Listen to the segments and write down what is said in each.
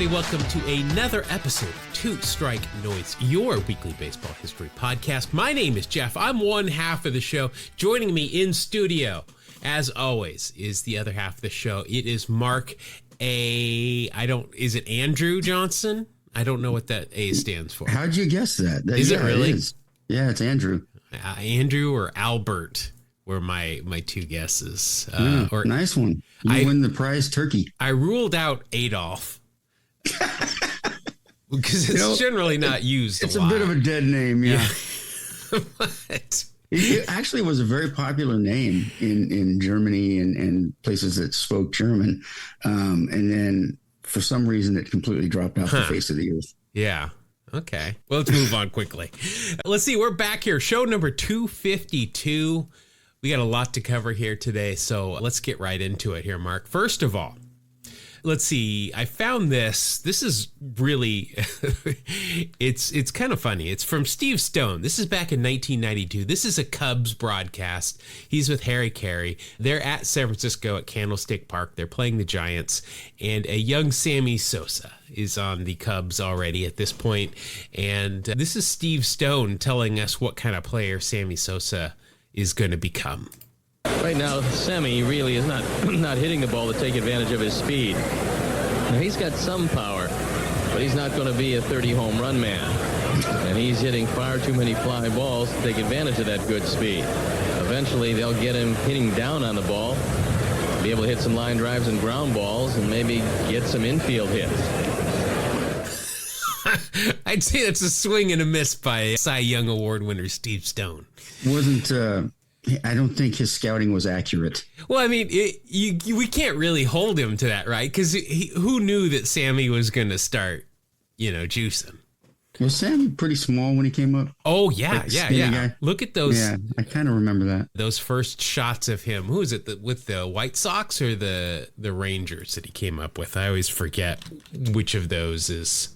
everybody. Welcome to another episode of Two Strike Noise, your weekly baseball history podcast. My name is Jeff. I'm one half of the show. Joining me in studio, as always, is the other half of the show. It is Mark is it Andrew Johnson? I don't know what that A stands for. How'd you guess that? Is it really? It is. Yeah, it's Andrew. Andrew or Albert were my two guesses. Nice one. You win the prize turkey. I ruled out Adolf. Because it's generally not used It's a lot. bit of a dead name, yeah. But It actually was a very popular name in Germany and places that spoke German. And then for some reason, it completely dropped off the face of the earth. yeah. Okay. Well, let's move on quickly. Let's see. We're back here. Show number 252. We got a lot to cover here today, so let's get right into it here, Mark. First of all, let's see. I found this. This is really, it's kind of funny. It's from Steve Stone. This is back in 1992. This is a Cubs broadcast. He's with Harry Carey. They're at San Francisco at Candlestick Park. They're playing the Giants, and a young Sammy Sosa is on the Cubs already at this point. And this is Steve Stone telling us what kind of player Sammy Sosa is going to become. Right now, Sammy really is not hitting the ball to take advantage of his speed. Now, he's got some power, but he's not going to be a 30 home run man. And he's hitting far too many fly balls to take advantage of that good speed. Eventually, they'll get him hitting down on the ball, be able to hit some line drives and ground balls, and maybe get some infield hits. I'd say that's a swing and a miss by Cy Young Award winner Steve Stone. I don't think his scouting was accurate. Well, I mean, we can't really hold him to that, right? Because who knew that Sammy was going to start, juicing? Was Sammy pretty small when he came up? Oh, yeah, like yeah. Guy? Look at those. Yeah, I kind of remember that. Those first shots of him. Who is it, with the White Sox or the Rangers that he came up with? I always forget which of those is.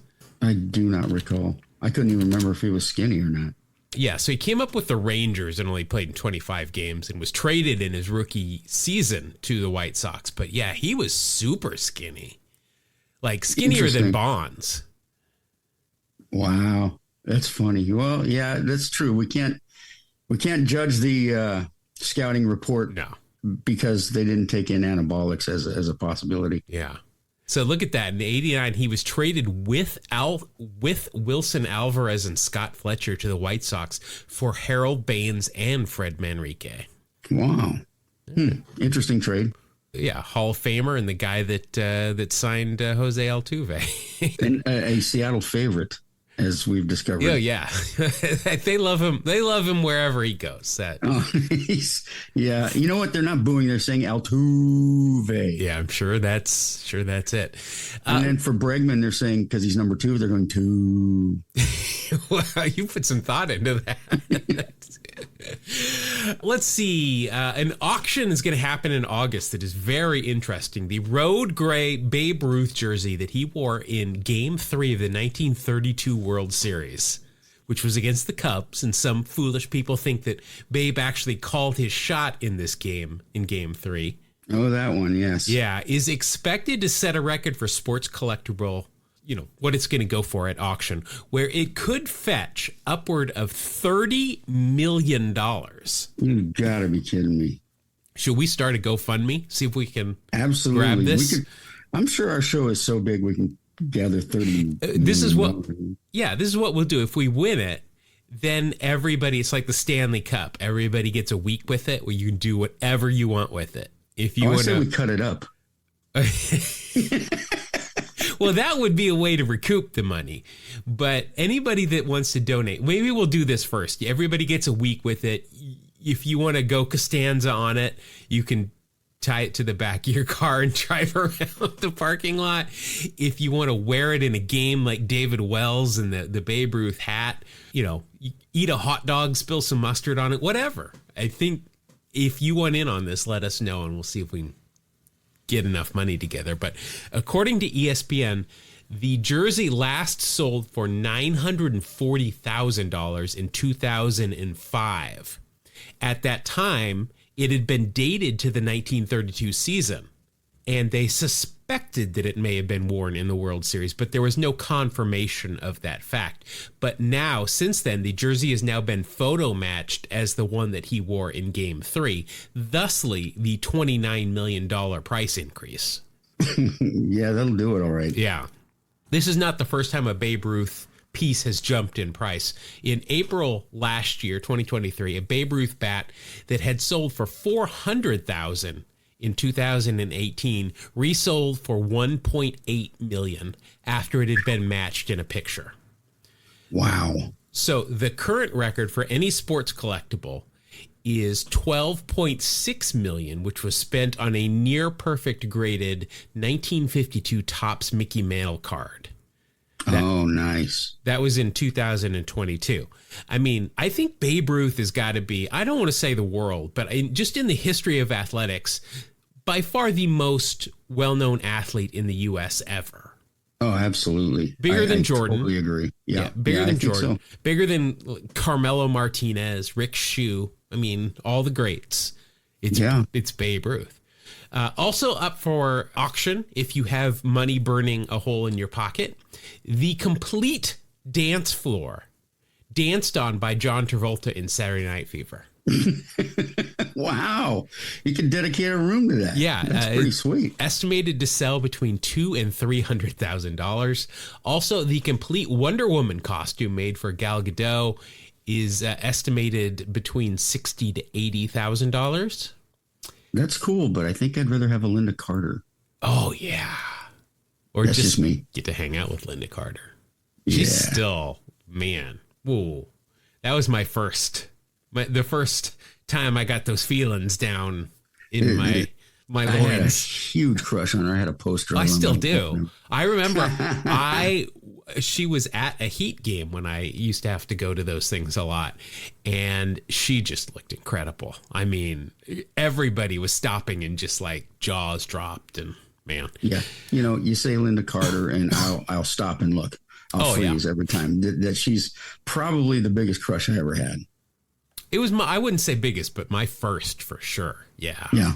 I do not recall. I couldn't even remember if he was skinny or not. Yeah, so he came up with the Rangers and only played in 25 games and was traded in his rookie season to the White Sox. But yeah, he was super skinny. Like skinnier than Bonds. Wow, that's funny. Well, yeah, that's true. We can't judge the scouting report because they didn't take in anabolics as a possibility. Yeah. So look at that. In '89, he was traded with Wilson Alvarez and Scott Fletcher to the White Sox for Harold Baines and Fred Manrique. Wow. Interesting trade. Yeah, Hall of Famer and the guy that signed Jose Altuve. And a Seattle favorite, as we've discovered. Oh, yeah. They love him. They love him wherever he goes. Yeah. You know what? They're not booing. They're saying Altuve. Yeah, I'm sure that's it. And then for Bregman, they're saying, because he's number 2, they're going to. Well, you put some thought into that. Let's see. An auction is going to happen in August that is very interesting. The road gray Babe Ruth jersey that he wore in Game 3 of the 1932 World Series, which was against the Cubs, and some foolish people think that Babe actually called his shot in this game, in Game 3. Oh, that one, yes. Yeah, is expected to set a record for sports collectible, what it's going to go for at auction, where it could fetch upward of $30 million. You gotta be kidding me. Should we start a GoFundMe? See if we can absolutely grab this? I'm sure our show is so big we can gather 30 this is what we'll do. If we win it, then everybody, it's like the Stanley Cup. Everybody gets a week with it where you can do whatever you want with it. If you want to, we cut it up. Well, that would be a way to recoup the money. But anybody that wants to donate, maybe we'll do this first. Everybody gets a week with it. If you want to go Costanza on it, you can tie it to the back of your car and drive around the parking lot. If you want to wear it in a game like David Wells and the Babe Ruth hat, eat a hot dog, spill some mustard on it, whatever. I think if you want in on this, let us know and we'll see if we can get enough money together. But according to ESPN, the jersey last sold for $940,000 in 2005. At that time, it had been dated to the 1932 season, and they suspected that it may have been worn in the World Series, but there was no confirmation of that fact. But now, since then, the jersey has now been photo matched as the one that he wore in Game 3, thusly the $29 million price increase. Yeah, that'll do it all right. Yeah. This is not the first time a Babe Ruth piece has jumped in price. In April last year, 2023, a Babe Ruth bat that had sold for $400,000 in 2018 resold for $1.8 million after it had been matched in a picture. Wow. So the current record for any sports collectible is $12.6 million, which was spent on a near perfect graded 1952 Topps Mickey Mantle card. Nice. That was in 2022. I mean, I think Babe Ruth has got to be, I don't want to say the world, but just in the history of athletics, by far the most well-known athlete in the U.S. ever. Oh, absolutely. Bigger than Jordan. I totally agree. Yeah, bigger than I think Jordan. so. Bigger than Carmelo Martinez, Rick Shue. I mean, all the greats. It's Babe Ruth. Also up for auction, if you have money burning a hole in your pocket, the complete dance floor danced on by John Travolta in Saturday Night Fever. Wow. You can dedicate a room to that. Yeah. That's pretty sweet. Estimated to sell between $200,000 and $300,000. Also, the complete Wonder Woman costume made for Gal Gadot is estimated between $60,000 to $80,000. That's cool, but I think I'd rather have a Linda Carter. Oh, yeah. Or That's just me. Get to hang out with Linda Carter. She's still, man. Whoa. That was the first time I got those feelings down in my loins. I had a huge crush on her. I had a poster. I still do. I remember she was at a Heat game when I used to have to go to those things a lot, and she just looked incredible. I mean, everybody was stopping and just like jaws dropped, and man. Yeah. You know, you say Linda Carter and I'll stop and look. I'll freeze every time. That she's probably the biggest crush I ever had. It was I wouldn't say biggest, but my first for sure. Yeah. Yeah.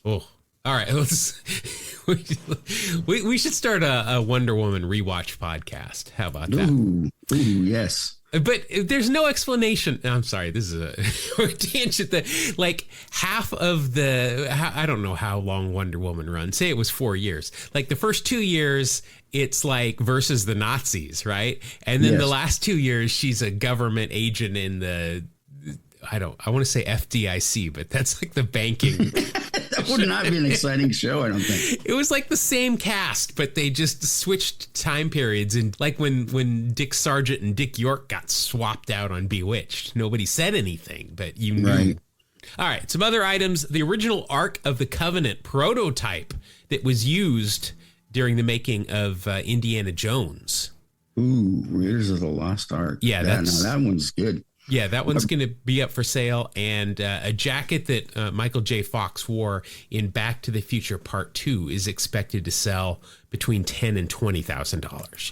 Oh, all right. We should start a Wonder Woman rewatch podcast. How about that? Ooh, yes. But there's no explanation. I'm sorry. This is a tangent that like half of I don't know how long Wonder Woman runs. Say it was 4 years. Like the first 2 years, it's like versus the Nazis, right? And then the last 2 years, she's a government agent in I want to say FDIC, but that's like the banking. That would not be an exciting show, I don't think. It was like the same cast, but they just switched time periods. And like when Dick Sargent and Dick York got swapped out on Bewitched, nobody said anything, but you knew. Right. All right, some other items. The original Ark of the Covenant prototype that was used during the making of Indiana Jones. Ooh, Raiders of the Lost Ark. Yeah, that one's good. Yeah, that one's going to be up for sale. And a jacket that Michael J. Fox wore in Back to the Future Part 2 is expected to sell between $10,000 and $20,000.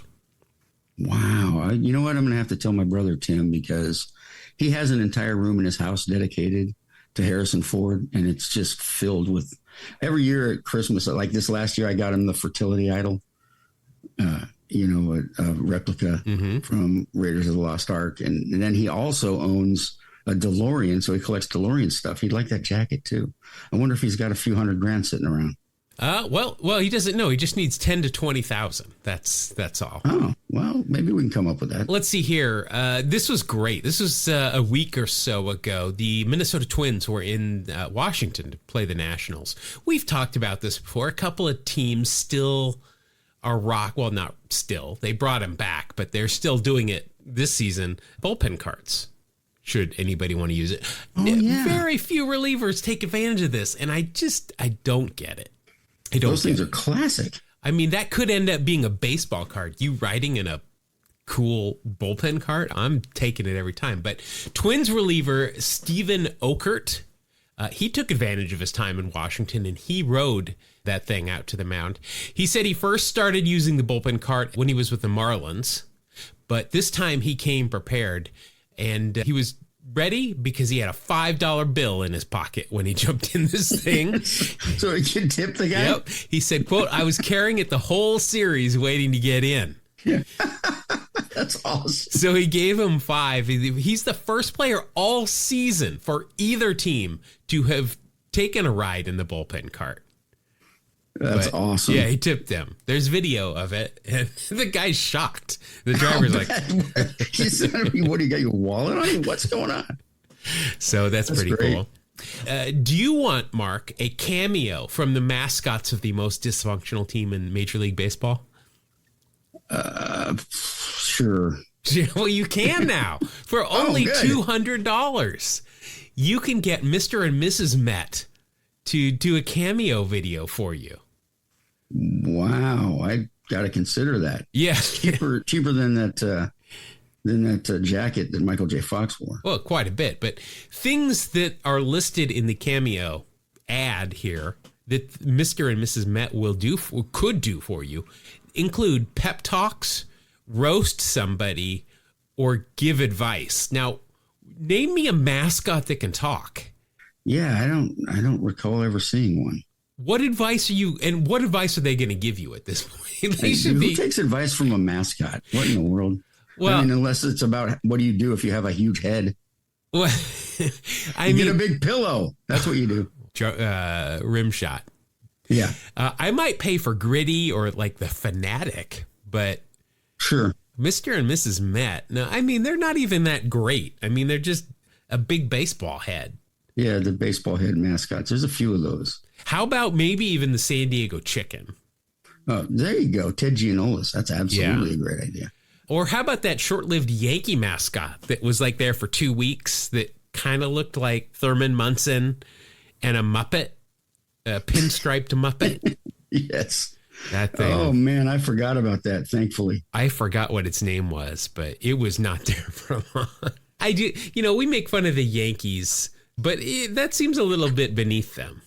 Wow. You know what? I'm going to have to tell my brother, Tim, because he has an entire room in his house dedicated to Harrison Ford. And it's just filled with every year at Christmas. Like this last year, I got him the Fertility Idol. A replica from Raiders of the Lost Ark. And then he also owns a DeLorean, so he collects DeLorean stuff. He'd like that jacket, too. I wonder if he's got a few $100,000 sitting around. Well, he doesn't know. He just needs 10 to 20,000. That's all. Oh, well, maybe we can come up with that. Let's see here. This was great. This was a week or so ago. The Minnesota Twins were in Washington to play the Nationals. We've talked about this before. A couple of teams still are not still. They brought him back, but they're still doing it this season. Bullpen cards, should anybody want to use it. Very few relievers take advantage of this, and I don't get it. Those things are classic. I mean, that could end up being a baseball card. You writing in a cool bullpen card, I'm taking it every time. But Twins reliever Steven Okert, he took advantage of his time in Washington, and he rode that thing out to the mound. He said he first started using the bullpen cart when he was with the Marlins, but this time he came prepared, and he was ready? Because he had a $5 bill in his pocket when he jumped in this thing. So he could tip the guy? Yep. He said, quote, I was carrying it the whole series waiting to get in. Yeah. That's awesome. So he gave him 5. He's the first player all season for either team to have taken a ride in the bullpen cart. That's awesome. Yeah, he tipped them. There's video of it, and the guy's shocked. The driver's like, he said, what do you got, your wallet on you? What's going on? So that's pretty great. cool. Do you want, Mark, a cameo from the mascots of the most dysfunctional team in Major League Baseball? Sure. Well, you can now. For only $200, you can get Mr. and Mrs. Met to do a cameo video for you. Wow, I got to consider that. Yeah, cheaper than that jacket that Michael J. Fox wore. Well, quite a bit, but things that are listed in the cameo ad here that Mr. and Mrs. Met could do for you include pep talks, roast somebody, or give advice. Now, name me a mascot that can talk. Yeah, I don't recall ever seeing one. What advice are they going to give you at this point? Who takes advice from a mascot? What in the world? Well, I mean, unless it's about what do you do if you have a huge head? Well, get a big pillow. That's what you do. Rim shot. Yeah. I might pay for Gritty or like the Fanatic, but sure. Mr. and Mrs. Met. No, I mean, they're not even that great. I mean, they're just a big baseball head. Yeah, the baseball head mascots. There's a few of those. How about maybe even the San Diego Chicken? Oh, there you go. Ted Giannoulis. That's absolutely a great idea. Or how about that short-lived Yankee mascot that was like there for 2 weeks that kind of looked like Thurman Munson and a Muppet, a pinstriped Muppet? Yes. That thing. Oh, man, I forgot about that, thankfully. I forgot what its name was, but it was not there for long. I do. We make fun of the Yankees, but that seems a little bit beneath them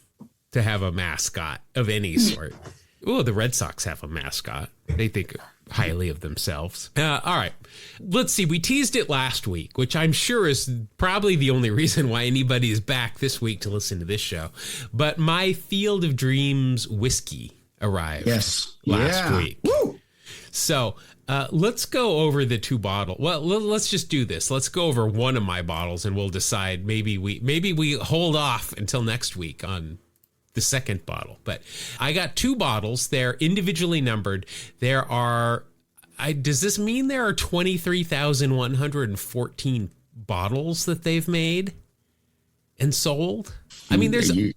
to have a mascot of any sort. Oh, the Red Sox have a mascot. They think highly of themselves. All right. Let's see. We teased it last week, which I'm sure is probably the only reason why anybody is back this week to listen to this show. But my Field of Dreams whiskey arrived last week. Woo! So let's go over the 2 bottles. Well, let's just do this. Let's go over one of my bottles and we'll decide maybe we hold off until next week on the second bottle. But I got 2 bottles. They're individually numbered. There are, does this mean there are 23,114 bottles that they've made and sold? I mean, there's... You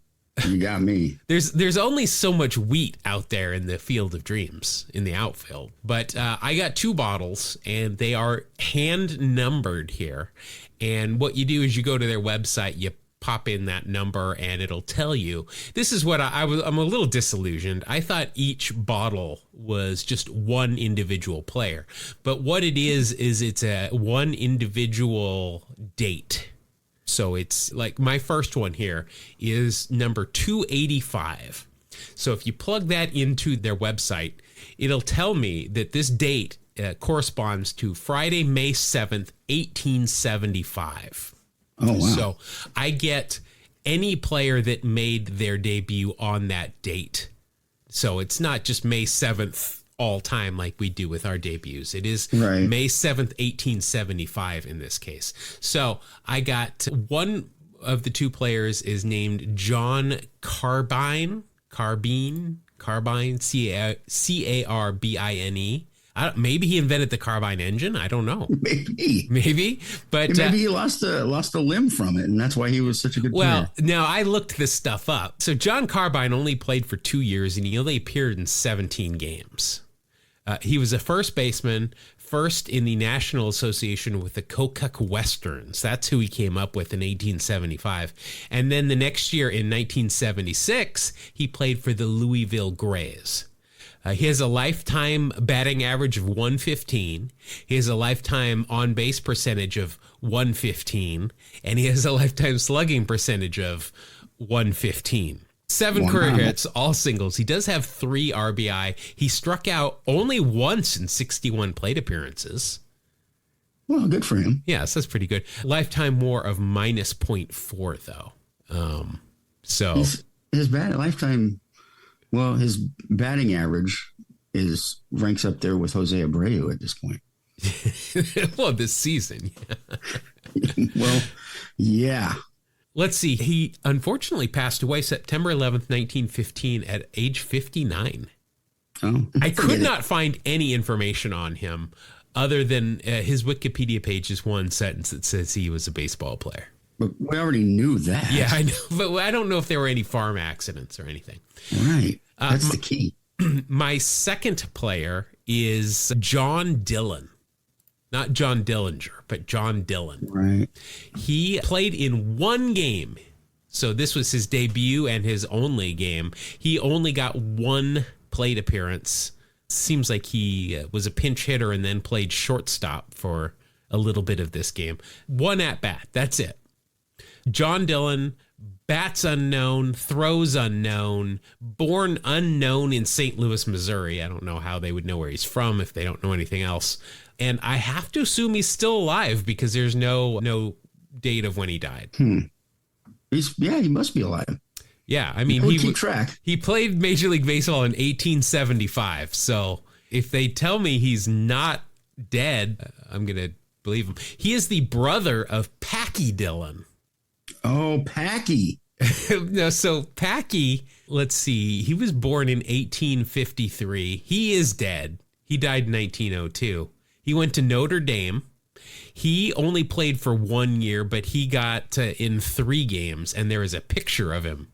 got me. There's only so much wheat out there in the Field of Dreams in the outfield. But I got 2 bottles and they are hand numbered here. And what you do is you go to their website, you pop in that number and it'll tell you. This is what I'm a little disillusioned. I thought each bottle was just one individual player. But what it is it's a one individual date. So it's like my first one here is number 285. So if you plug that into their website, it'll tell me that this date corresponds to Friday, May 7th, 1875. Oh, wow. So I get any player that made their debut on that date. So it's not just May 7th all time like we do with our debuts. It is May 7th, 1875 in this case. So I got one of the 2 players is named John Carbine, C-A-R-B-I-N-E. Maybe he invented the carbine engine. I don't know. Maybe. But maybe he lost a limb from it, and that's why he was such a good player. Well, now I looked this stuff up. So John Carbine only played for 2 years, and he only appeared in 17 games. He was a first baseman, first in the National Association with the Kokuk Westerns. That's who he came up with in 1875. And then the next year in 1976, he played for the Louisville Grays. He has a lifetime batting average of 115. He has a lifetime on-base percentage of 115. And he has a lifetime slugging percentage of 115. 7 career hits, all singles. He does have 3 RBI. He struck out only once in 61 plate appearances. Well, good for him. Yes, that's pretty good. Lifetime WAR of minus 0.4, though. So his batting average ranks up there with Jose Abreu at this point. well, this season. Well, yeah. Let's see. He unfortunately passed away September 11th, 1915 at age 59. Oh, I could not find any information on him other than his Wikipedia page is one sentence that says he was a baseball player. But we already knew that. Yeah, I know. But I don't know if there were any farm accidents or anything. Right. That's the key. My second player is John Dillon. Not John Dillinger, but John Dillon. Right. He played in one game. So this was his debut and his only game. He only got one plate appearance. Seems like he was a pinch hitter and then played shortstop for a little bit of this game. One at bat. That's it. John Dillon, bats unknown, throws unknown, born unknown in St. Louis, Missouri. I don't know how they would know where he's from if they don't know anything else. And I have to assume he's still alive because there's no date of when he died. He must be alive. Yeah, I mean, he played Major League Baseball in 1875. So if they tell me he's not dead, I'm going to believe him. He is the brother of Packy Dillon. Oh, Packy. No, so Packy, let's see, he was born in 1853. He is dead. He died in 1902. He went to Notre Dame. He only played for 1 year, but he got in 3 games, and there is a picture of him.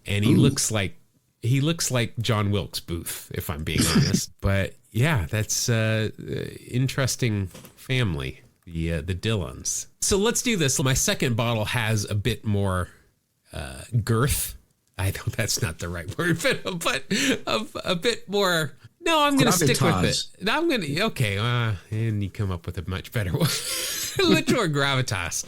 And he looks like John Wilkes Booth, if I'm being honest. But yeah, that's interesting family, the Dillons. So let's do this. My second bottle has a bit more girth. I know that's not the right word, but a bit more. No, I'm going to stick with it. I'm going to, okay. And you come up with a much better one. A little more gravitas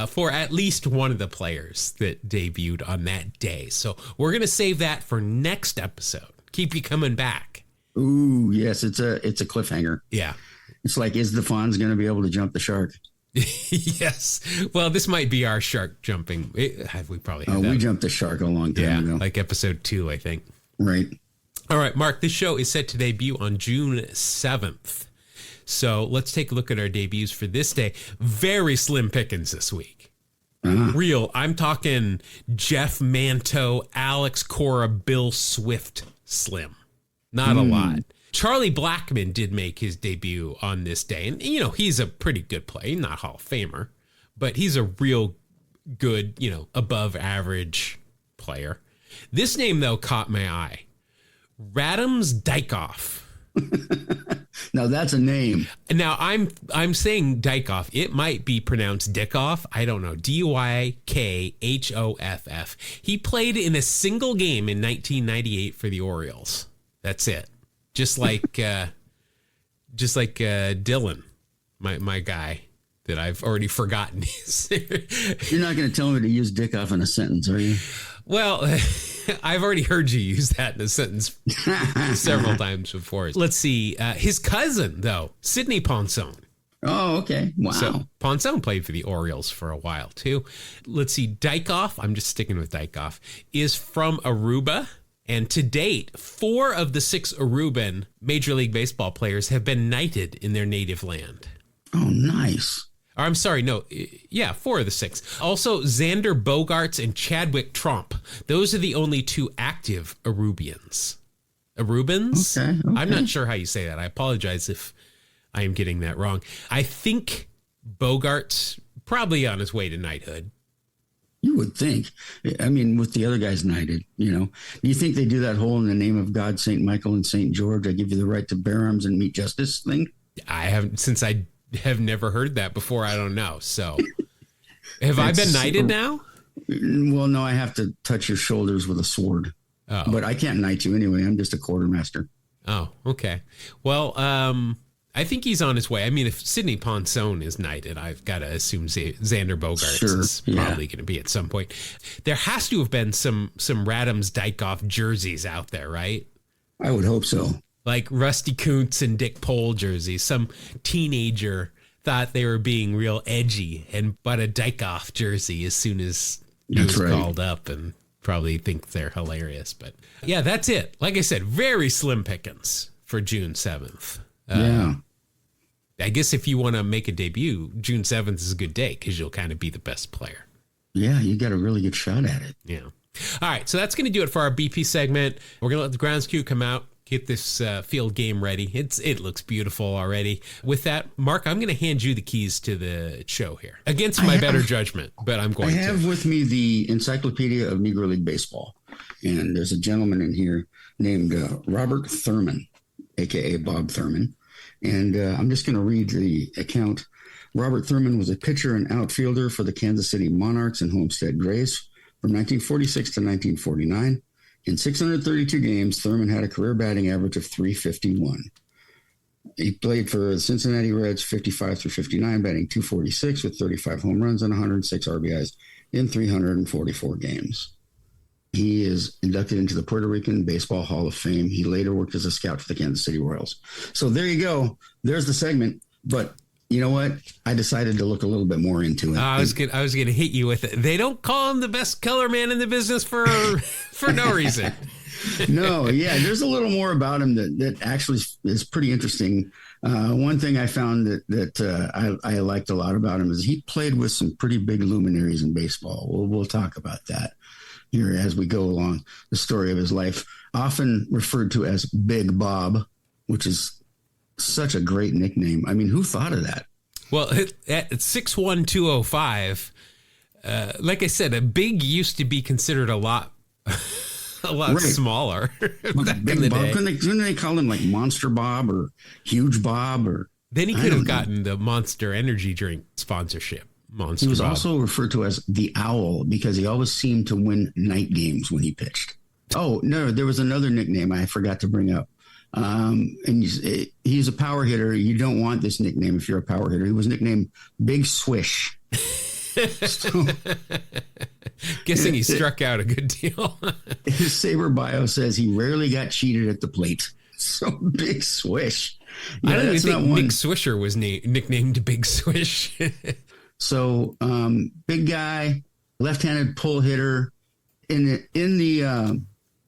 for at least one of the players that debuted on that day. So we're going to save that for next episode. Keep you coming back. Ooh, yes. It's a cliffhanger. Yeah. It's like, is the Fonz going to be able to jump the shark? Yes. Well, this might be our shark jumping. We probably had that. We jumped the shark a long time ago. Like episode 2, I think. Right. All right, Mark, this show is set to debut on June 7th. So let's take a look at our debuts for this day. Very slim pickings this week. Real. I'm talking Jeff Manto, Alex Cora, Bill Swift slim. Not a lot. Charlie Blackmon did make his debut on this day. And, he's a pretty good player. Not Hall of Famer, but he's a real good, above average player. This name, though, caught my eye. Radams Dykhoff. Now that's a name. Now I'm saying Dykhoff. It might be pronounced Dickoff. I don't know. Dykhoff. He played in a single game in 1998 for the Orioles. That's it. Just like Dylan, my guy that I've already forgotten. You're not going to tell me to use Dickoff in a sentence, are you? Well, I've already heard you use that in a sentence several times before. Let's see. His cousin, though, Sidney Ponson. Oh, okay. Wow. So Ponson played for the Orioles for a while, too. Let's see. Dykhoff, I'm just sticking with Dykhoff, is from Aruba. And to date, 4 of the 6 Aruban Major League Baseball players have been knighted in their native land. Oh, nice. Or, I'm sorry, no. Yeah, 4 of the 6. Also, Xander Bogaerts and Chadwick Tromp. Those are the only 2 active Arubians. Arubans? Okay. I'm not sure how you say that. I apologize if I am getting that wrong. I think Bogaerts probably on his way to knighthood. You would think. I mean, with the other guys knighted, do you think they do that whole in the name of God, St. Michael and St. George, I give you the right to bear arms and meet justice thing? I haven't, since I have never heard that before. I don't know. So have I been knighted now? Well, no, I have to touch your shoulders with a sword. Oh. But I can't knight you anyway. I'm just a quartermaster. Oh, okay. Well, I think he's on his way. I mean, if Sidney Ponson is knighted, I've got to assume Xander Bogaerts is probably going to be at some point. There has to have been some Radams Dykhoff jerseys out there, right? I would hope so. Like Rusty Kuntz and Dick Pole jerseys. Some teenager thought they were being real edgy and bought a Dykoff jersey as soon as he was called up, and probably think they're hilarious. But yeah, that's it. Like I said, very slim pickings for June 7th. Yeah. I guess if you want to make a debut, June 7th is a good day because you'll kind of be the best player. Yeah, you got a really good shot at it. Yeah. All right, so that's going to do it for our BP segment. We're going to let the grounds crew come out, get this field game ready. It looks beautiful already. With that, Mark, I'm going to hand you the keys to the show here. Against my better judgment, but I'm going to. I have with me the Encyclopedia of Negro League Baseball. And there's a gentleman in here named Robert Thurman, a.k.a. Bob Thurman. And I'm just going to read the account. Robert Thurman was a pitcher and outfielder for the Kansas City Monarchs and Homestead Grays from 1946 to 1949. In 632 games, Thurman had a career batting average of .351. He played for the Cincinnati Reds 55 through 59, batting .246 with 35 home runs and 106 RBIs in 344 games. He is inducted into the Puerto Rican Baseball Hall of Fame. He later worked as a scout for the Kansas City Royals. So there you go. There's the segment. But you know what? I decided to look a little bit more into it. I was going to hit you with it. They don't call him the best color man in the business for no reason. No, yeah, there's a little more about him that actually is pretty interesting. One thing I found that I liked a lot about him is he played with some pretty big luminaries in baseball. We'll talk about that here as we go along the story of his life, often referred to as Big Bob, which is such a great nickname. I mean, who thought of that? Well, at 6'1", 205, like I said, a big used to be considered a lot smaller back in the Bob. day. Couldn't they call him like Monster Bob or Huge Bob? Or then he could have gotten the Monster Energy drink sponsorship. Monster He was Bob. also referred to as the Owl because he always seemed to win night games when he pitched. Oh, no, there was another nickname I forgot to bring up. And he's a power hitter. You don't want this nickname if you're a power hitter. He was nicknamed Big Swish. So, guessing he struck out a good deal. His Saber bio says he rarely got cheated at the plate. So Big Swish. Yeah, I don't even think Big Swisher was nicknamed Big Swish. So big guy, left-handed pull hitter. In the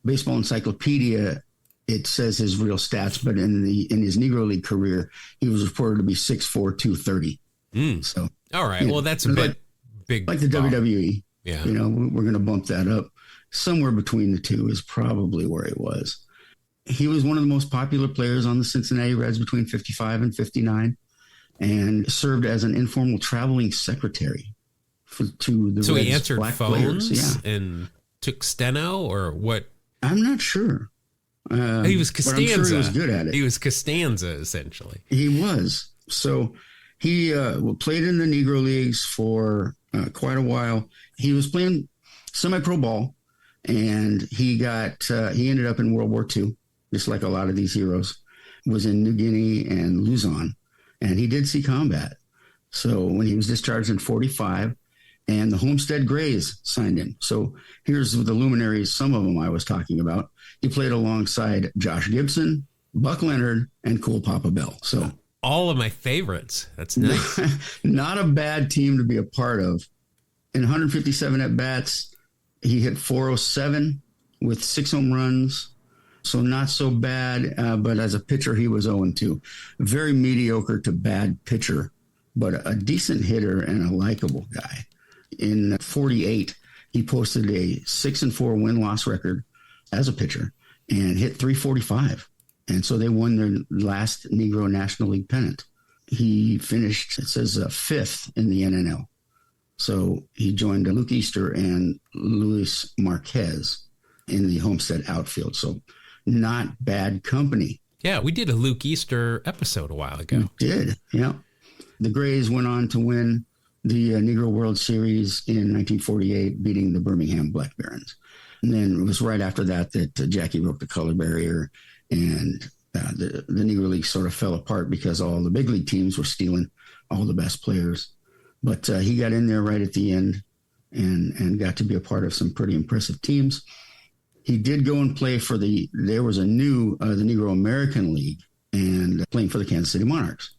Baseball Encyclopedia, it says his real stats, but in his Negro League career, he was reported to be 6'4", 230. So all right, well that's a bit big, like the WWE. Yeah, you know, we're going to bump that up. Somewhere between the two is probably where he was. He was one of the most popular players on the Cincinnati Reds between 55 and 59. And served as an informal traveling secretary to the Reds. So he answered black phones players. Yeah. and took steno or what? I'm not sure. He was Costanza. But I'm sure he was good at it. He was Costanza, essentially. He was. So he played in the Negro Leagues for quite a while. He was playing semi-pro ball, and he ended up in World War II, just like a lot of these heroes. Was in New Guinea and Luzon. And he did see combat. So when he was discharged in 45, and the Homestead Grays signed him. So here's the luminaries, some of them I was talking about. He played alongside Josh Gibson, Buck Leonard, and Cool Papa Bell. So all of my favorites. That's nice. Not a bad team to be a part of. In 157 at-bats, he hit .407 with 6 home runs. So not so bad, but as a pitcher, he was 0-2. Very mediocre to bad pitcher, but a decent hitter and a likable guy. In 48, he posted a 6-4 win-loss record as a pitcher and hit .345. And so they won their last Negro National League pennant. He finished, it says, 5th in the NNL. So he joined Luke Easter and Luis Marquez in the Homestead outfield. So not bad company. Yeah, we did a Luke Easter episode a while ago. We did, yeah. The Grays went on to win the Negro World Series in 1948, beating the Birmingham Black Barons. And then it was right after that Jackie broke the color barrier, and the Negro League sort of fell apart because all the big league teams were stealing all the best players. But he got in there right at the end and got to be a part of some pretty impressive teams. He did go and play for the Negro American League and playing for the Kansas City Monarchs.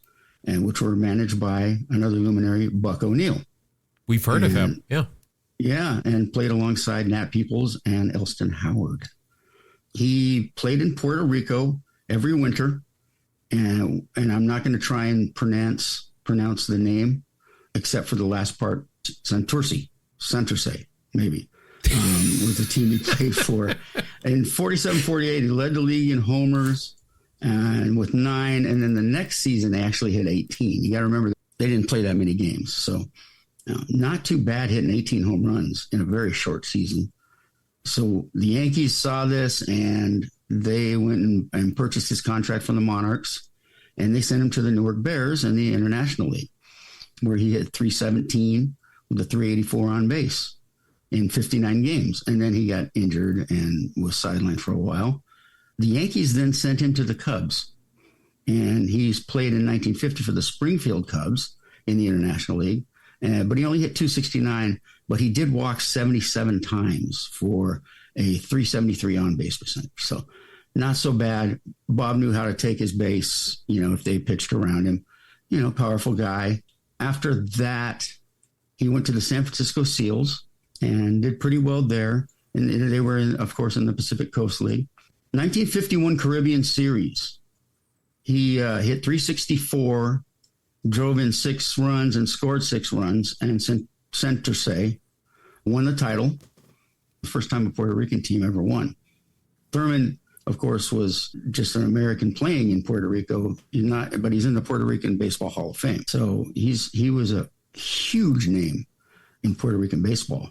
and which were managed by another luminary, Buck O'Neill. We've heard of him. Yeah. Yeah, and played alongside Nat Peoples and Elston Howard. He played in Puerto Rico every winter, and I'm not going to try and pronounce the name, except for the last part, Santurce, maybe, was the team he played for. In 47-48, he led the league in homers, and with 9, and then the next season they actually hit 18. You got to remember they didn't play that many games, so not too bad hitting 18 home runs in a very short season. So the Yankees saw this, and they went and purchased his contract from the Monarchs, and they sent him to the Newark Bears in the International League, where he hit .317 with a .384 on base in 59 games. And then he got injured and was sidelined for a while. The Yankees then sent him to the Cubs, and he's played in 1950 for the Springfield Cubs in the International League. But he only hit .269, but he did walk 77 times for a .373 on base percentage. So not so bad. Bob knew how to take his base, if they pitched around him, powerful guy. After that, he went to the San Francisco Seals and did pretty well there. And they were, of course, in the Pacific Coast League. 1951 Caribbean Series. He hit .364, drove in 6 runs and scored 6 runs, and Santurce won the title. The first time a Puerto Rican team ever won. Thurman, of course, was just an American playing in Puerto Rico. But he's in the Puerto Rican Baseball Hall of Fame. So he was a huge name in Puerto Rican baseball.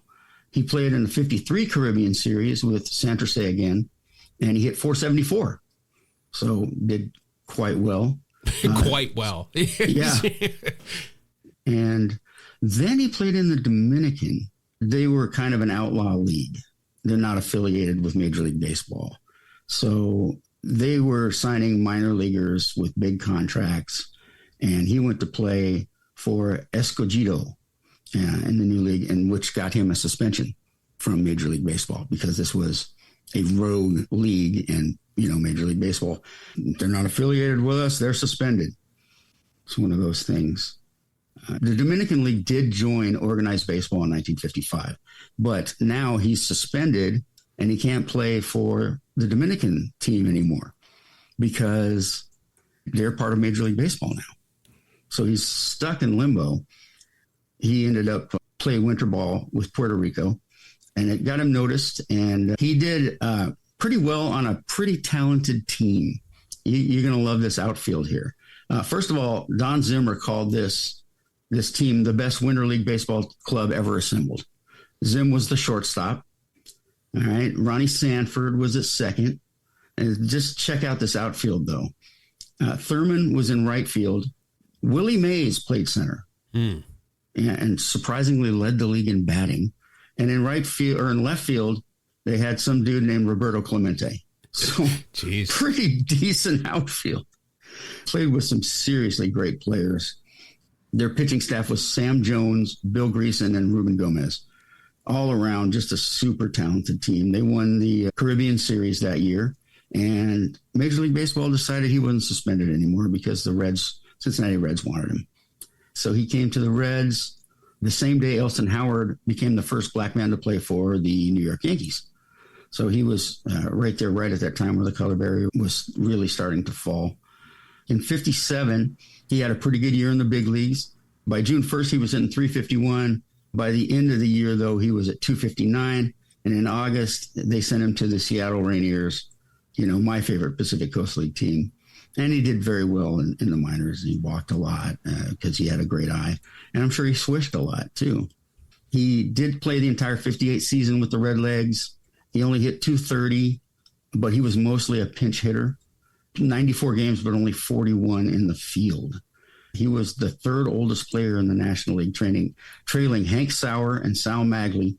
He played in the 53 Caribbean Series with Santurce again, and he hit .474. So did quite well. Quite well. Yeah. And then he played in the Dominican. They were kind of an outlaw league. They're not affiliated with Major League Baseball. So they were signing minor leaguers with big contracts. And he went to play for Escogido in the new league, and which got him a suspension from Major League Baseball, because this was a rogue league, and Major League Baseball, they're not affiliated with us, they're suspended. It's one of those things. The Dominican League did join organized baseball in 1955, but now he's suspended and he can't play for the Dominican team anymore because they're part of Major League Baseball now. So he's stuck in limbo. He ended up playing winter ball with Puerto Rico, and it got him noticed, and he did pretty well on a pretty talented team. You're going to love this outfield here. First of all, Don Zimmer called this team the best Winter League baseball club ever assembled. Zim was the shortstop. All right. Ronnie Sanford was at second. And just check out this outfield, though. Thurman was in right field. Willie Mays played center. And surprisingly led the league in batting. And in right field, or in left field, they had some dude named Roberto Clemente. So pretty decent outfield. Played with some seriously great players. Their pitching staff was Sam Jones, Bill Greason, and Ruben Gomez. All around, just a super talented team. They won the Caribbean Series that year. And Major League Baseball decided he wasn't suspended anymore because the Cincinnati Reds wanted him. So he came to the Reds. The same day, Elston Howard became the first black man to play for the New York Yankees. So he was right there, right at that time where the color barrier was really starting to fall. In 57, he had a pretty good year in the big leagues. By June 1st, he was hitting .351. By the end of the year, though, he was at .259. And in August, they sent him to the Seattle Rainiers, my favorite Pacific Coast League team. And he did very well in the minors. He walked a lot because he had a great eye. And I'm sure he swished a lot, too. He did play the entire 58 season with the Redlegs. He only hit .230, but he was mostly a pinch hitter. 94 games, but only 41 in the field. He was the third oldest player in the National League, trailing Hank Sauer and Sal Magley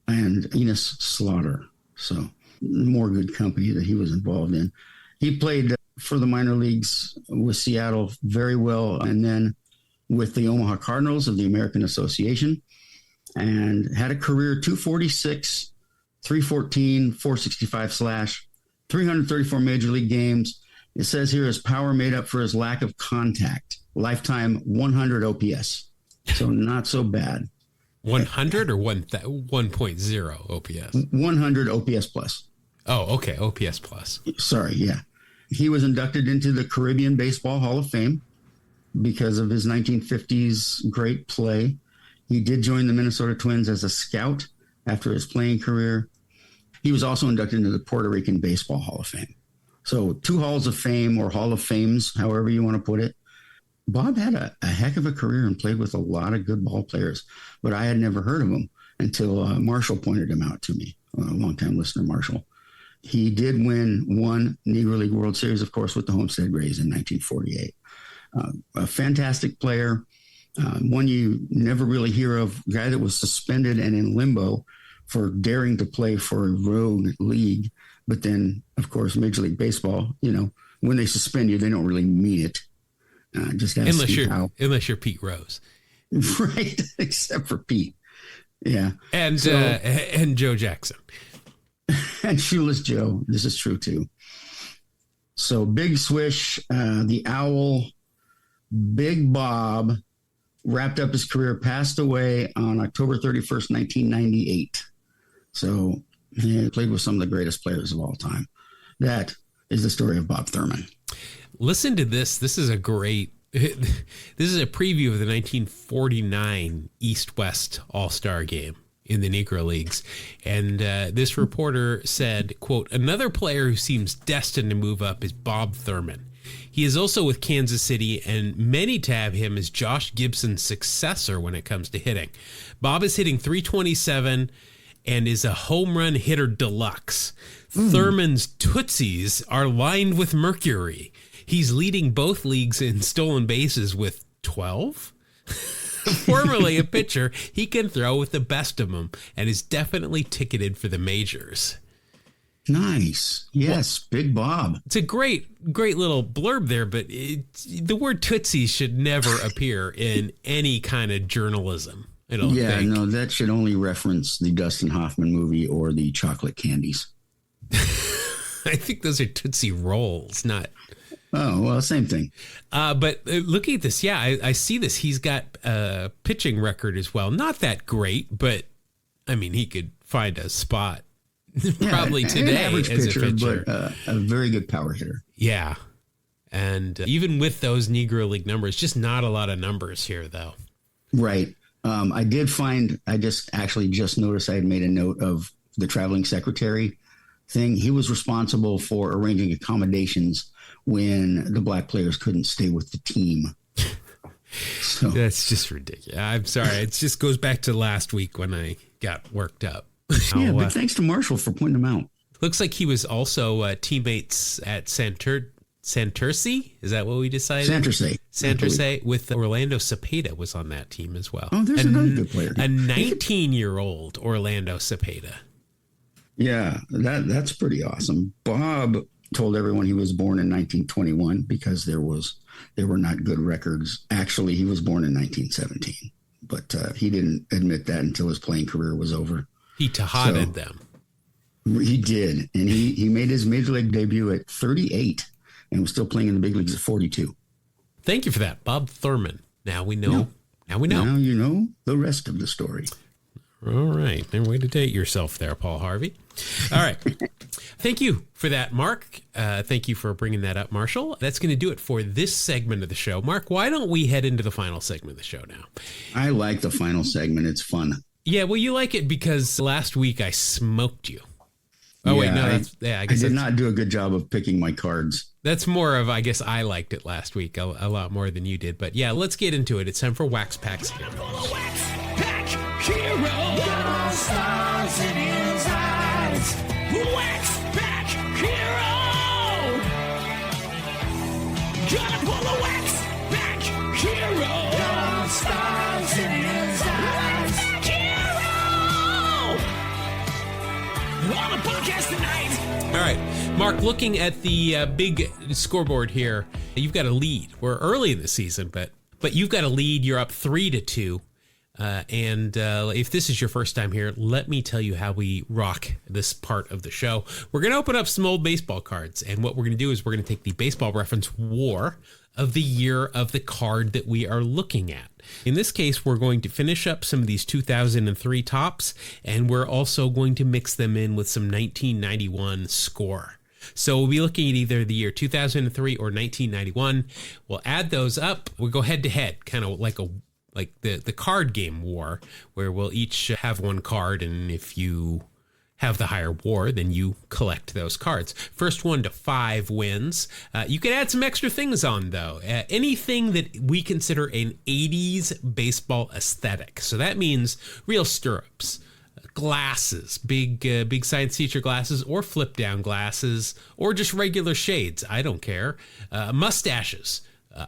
and Enos Slaughter. So more good company that he was involved in. He played for the minor leagues with Seattle very well, and then with the Omaha Cardinals of the American Association, and had a career .246, .314, .465 slash, 334 major league games. It says here his power made up for his lack of contact lifetime 100 OPS. So not so bad. 100 or 1.0 OPS? 100 OPS plus. Oh, okay. OPS plus. Sorry, yeah. He was inducted into the Caribbean Baseball Hall of Fame because of his 1950s great play. He did join the Minnesota Twins as a scout after his playing career. He was also inducted into the Puerto Rican Baseball Hall of Fame. So 2 Halls of Fame or Hall of Fames, however you want to put it. Bob had a heck of a career and played with a lot of good ball players, but I had never heard of him until Marshall pointed him out to me, a longtime listener, Marshall. He did win 1 Negro League World Series, of course, with the Homestead Rays in 1948. A fantastic player, one you never really hear of, a guy that was suspended and in limbo for daring to play for a rogue league. But then, of course, Major League Baseball, when they suspend you, they don't really mean it. Just unless you're Pete Rose. Right, except for Pete. Yeah. And Joe Jackson. And Shoeless Joe. This is true, too. So Big Swish, the Owl, Big Bob, wrapped up his career, passed away on October 31st, 1998. So he played with some of the greatest players of all time. That is the story of Bob Thurman. Listen to this. This is a preview of the 1949 East-West All-Star Game in the Negro Leagues. And this reporter said, quote, "Another player who seems destined to move up is Bob Thurman. He is also with Kansas City, and many tab him as Josh Gibson's successor when it comes to hitting. Bob is hitting .327 and is a home run hitter deluxe. Thurman's Tootsies are lined with mercury. He's leading both leagues in stolen bases with 12? Formerly a pitcher, he can throw with the best of them and is definitely ticketed for the majors." Nice. Yes, well, Big Bob. It's a great little blurb there, but the word Tootsies should never appear in any kind of journalism. I don't think. No, that should only reference the Dustin Hoffman movie or the chocolate candies. I think those are Tootsie Rolls, not... Oh, well, same thing. But looking at this, I see this. He's got a pitching record as well. Not that great, but, I mean, he could find a spot probably today average as pitcher, a pitcher. But a very good power hitter. Yeah. And even with those Negro League numbers, just not a lot of numbers here, though. Right. I just noticed I had made a note of the traveling secretary thing. He was responsible for arranging accommodations when the black players couldn't stay with the team. So that's just ridiculous. I'm sorry. It just goes back to last week when I got worked up. Yeah, but thanks to Marshall for pointing them out. Looks like he was also teammates at Santurce. Is that what we decided? Santurce with Orlando Cepeda was on that team as well. Oh, there's another good player. A 19-year-old Orlando Cepeda. Yeah, that's pretty awesome. Bob told everyone he was born in 1921 because there were not good records. Actually, he was born in 1917, but he didn't admit that until his playing career was over. He tahaded them. He did, and he made his major league debut at 38 and was still playing in the big leagues at 42. Thank you for that, Bob Thurman. Now we know. Now we know. Now you know the rest of the story. All right. And way to date yourself there, Paul Harvey. All right. Thank you for that, Mark. Thank you for bringing that up, Marshall. That's going to do it for this segment of the show. Mark, why don't we head into the final segment of the show now? I like the final segment. It's fun. Yeah, well, you like it because last week I smoked you. Oh, wait, no. I did not do a good job of picking my cards. That's more of, I guess I liked it last week a lot more than you did. But yeah, let's get into it. It's time for Wax Pack's Heroes. Wax Pack Heroes. All stars in his eyes. Wax Pack Hero. Gonna pull a Wax Pack Hero. All stars in his eyes. Wax Hero. On the podcast tonight. All right, Mark, looking at the big scoreboard here, you've got a lead. We're early in the season, but you've got a lead. You're up 3-2. And if this is your first time here, let me tell you how we rock this part of the show. We're going to open up some old baseball cards. And what we're going to do is we're going to take the Baseball Reference War of the year of the card that we are looking at. In this case, we're going to finish up some of these 2003 tops, and we're also going to mix them in with some 1991 score. So we'll be looking at either the year 2003 or 1991. We'll add those up. We'll go head to head, kind of like the card game war, where we'll each have one card, and if you have the higher WAR, then you collect those cards. First 1 to 5 wins. You can add some extra things on, though. Anything that we consider an 80s baseball aesthetic. So that means real stirrups, glasses, big science teacher glasses, or flip down glasses, or just regular shades. I don't care. Mustaches,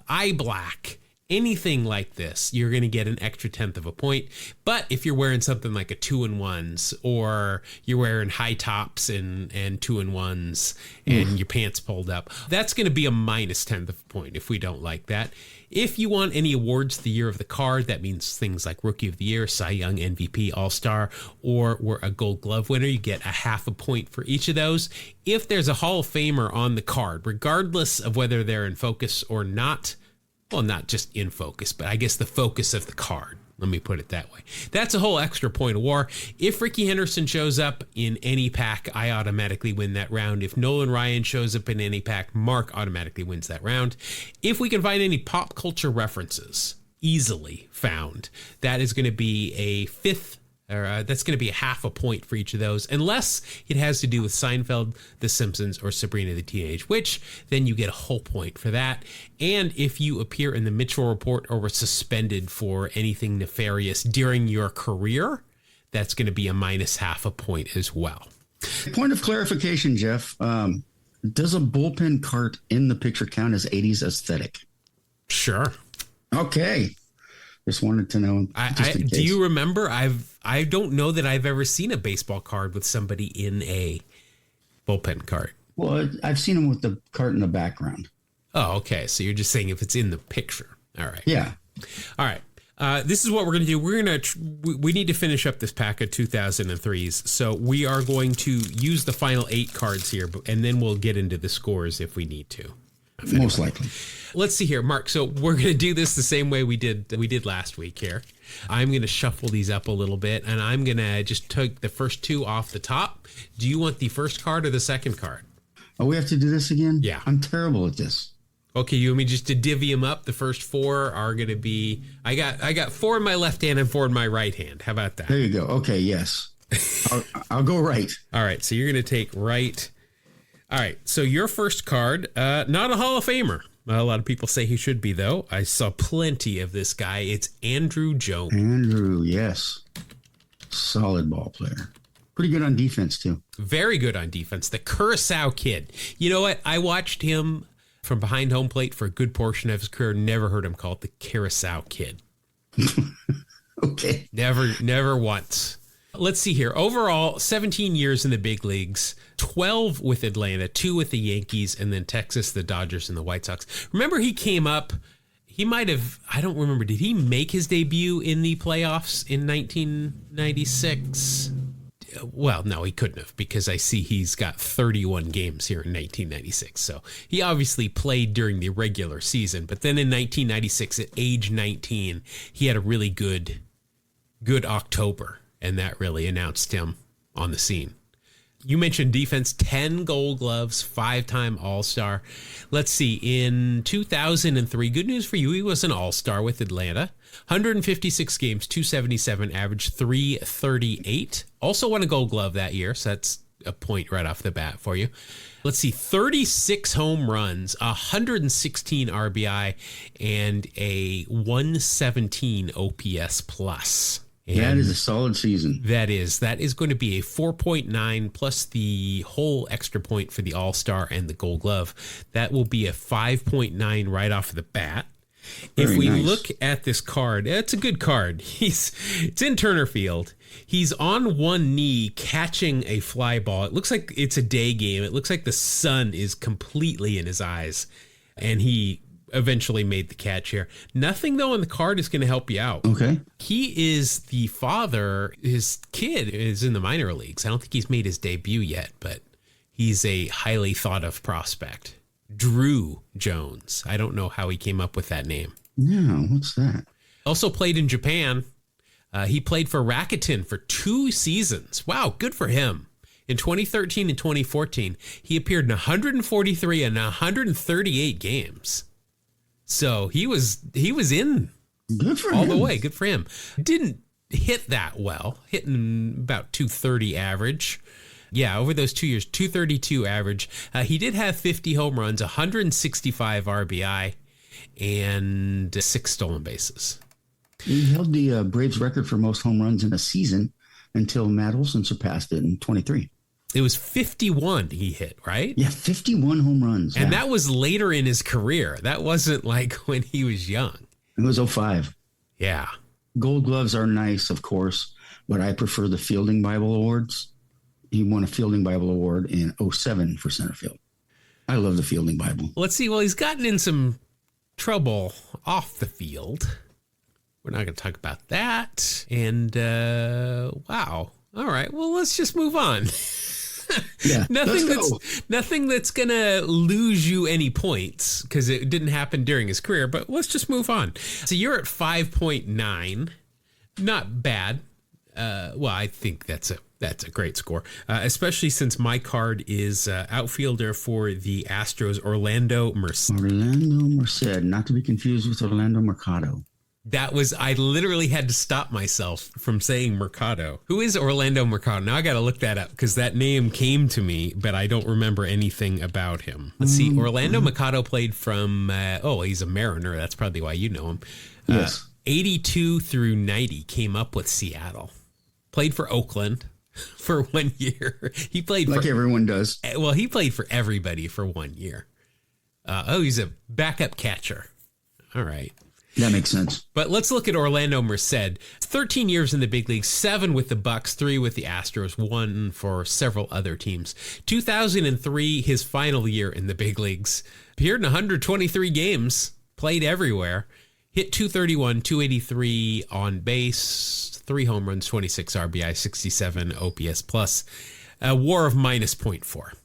eye black. Anything like this, you're going to get an extra 1/10 of a point. But if you're wearing something like a 2-in-1s, or you're wearing high tops and 2-in-1s, and your pants pulled up, that's going to be a -1/10 of a point if we don't like that. If you want any awards the year of the card, that means things like Rookie of the Year, Cy Young, MVP, All-Star, or we're a Gold Glove winner, you get a 1/2 a point for each of those. If there's a Hall of Famer on the card, regardless of whether they're in focus or not, well, not just in focus, but I guess the focus of the card. Let me put it that way. That's a whole extra point of WAR. If Ricky Henderson shows up in any pack, I automatically win that round. If Nolan Ryan shows up in any pack, Mark automatically wins that round. If we can find any pop culture references easily found, that is going to be a 5th. That's going to be a 1/2 a point for each of those, unless it has to do with Seinfeld, The Simpsons, or Sabrina the Teenage Witch. Then you get a whole point for that. And if you appear in the Mitchell Report or were suspended for anything nefarious during your career, that's going to be a -1/2 a point as well. Point of clarification, Jeff. Does a bullpen cart in the picture count as 80s aesthetic? Sure. Okay. Just wanted to know. Do you remember? I don't know that I've ever seen a baseball card with somebody in a bullpen cart. Well, I've seen them with the cart in the background. Oh, okay. So you're just saying if it's in the picture. All right. Yeah. All right. This is what we're going to do. We need to finish up this pack of 2003s. So we are going to use the final 8 cards here, and then we'll get into the scores if we need to. Most likely. Let's see here, Mark. So we're going to do this the same way we did last week here. I'm going to shuffle these up a little bit, and I'm going to just take the first 2 off the top. Do you want the first card or the second card? Oh, we have to do this again? Yeah. I'm terrible at this. Okay, you want me just to divvy them up? The first 4 are going to be, I got 4 in my left hand and 4 in my right hand. How about that? There you go. Okay, yes. I'll go right. All right, so you're going to take right. All right, so your first card, not a Hall of Famer. A lot of people say he should be, though. I saw plenty of this guy. It's Andrew Jones. Andrew, yes. Solid ball player. Pretty good on defense, too. Very good on defense. The Curacao Kid. You know what? I watched him from behind home plate for a good portion of his career. Never heard him called the Curacao Kid. Okay. Never once. Let's see here. Overall, 17 years in the big leagues, 12 with Atlanta, 2 with the Yankees, and then Texas, the Dodgers, and the White Sox. Remember, he came up, he might have, I don't remember, did he make his debut in the playoffs in 1996? Well, no, he couldn't have, because I see he's got 31 games here in 1996. So he obviously played during the regular season, but then in 1996, at age 19, he had a really good October. And that really announced him on the scene. You mentioned defense, 10 Gold Gloves, 5-time All-Star. Let's see, in 2003, good news for you, he was an All-Star with Atlanta. 156 games, 277 average, 338. Also won a Gold Glove that year, so that's a point right off the bat for you. Let's see, 36 home runs, 116 RBI, and a 117 OPS plus. And that is a solid season. That is going to be a 4.9 plus the whole extra point for the All-Star and the Gold Glove. That will be a 5.9 right off the bat. If we look at this card, it's a good card. It's in Turner Field. He's on one knee catching a fly ball. It looks like it's a day game. It looks like the sun is completely in his eyes, and he eventually made the catch here. Nothing, though, in the card is going to help you out. Okay. He is the father. His kid is in the minor leagues. I don't think he's made his debut yet, but he's a highly thought of prospect. Drew Jones. I don't know how he came up with that name. Yeah, what's that? Also played in Japan. He played for Rakuten for 2 seasons. Wow, good for him. In 2013 and 2014, he appeared in 143 and 138 games. So he was in Good for all him. the way. Good for him. Didn't hit that well, hitting about 230 average. Yeah, over those 2 years, 232 average. He did have 50 home runs, 165 RBI, and 6 stolen bases. He held the Braves record for most home runs in a season until Matt Olson surpassed it in 23. It was 51 he hit, right? Yeah, 51 home runs. And yeah. that was later in his career. That wasn't like when he was young. It was 05. Yeah. Gold gloves are nice, of course, but I prefer the Fielding Bible Awards. He won a Fielding Bible Award in 07 for center field. I love the Fielding Bible. Let's see. Well, he's gotten in some trouble off the field. We're not going to talk about that. And, wow. All right. Well, let's just move on. Yeah, Nothing that's going to lose you any points because it didn't happen during his career, but let's just move on. So you're at 5.9. Not bad. Well, I think that's a great score, especially since my card is outfielder for the Astros, Orlando Merced. Orlando Merced, not to be confused with Orlando Mercado. I literally had to stop myself from saying Mercado. Who is Orlando Mercado? Now I got to look that up because that name came to me, but I don't remember anything about him. Let's see. Orlando Mercado played from, he's a Mariner. That's probably why you know him. Yes. 82 through 90 came up with Seattle. Played for Oakland for 1 year. He played like for everyone does. Well, he played for everybody for 1 year. He's a backup catcher. All right. That makes sense. But let's look at Orlando Merced. 13 years in the big leagues, 7 with the Bucks, 3 with the Astros, 1 for several other teams. 2003, his final year in the big leagues. Appeared in 123 games, played everywhere. Hit 231, 283 on base, 3 home runs, 26 RBI, 67 OPS plus, a WAR of minus 0.4.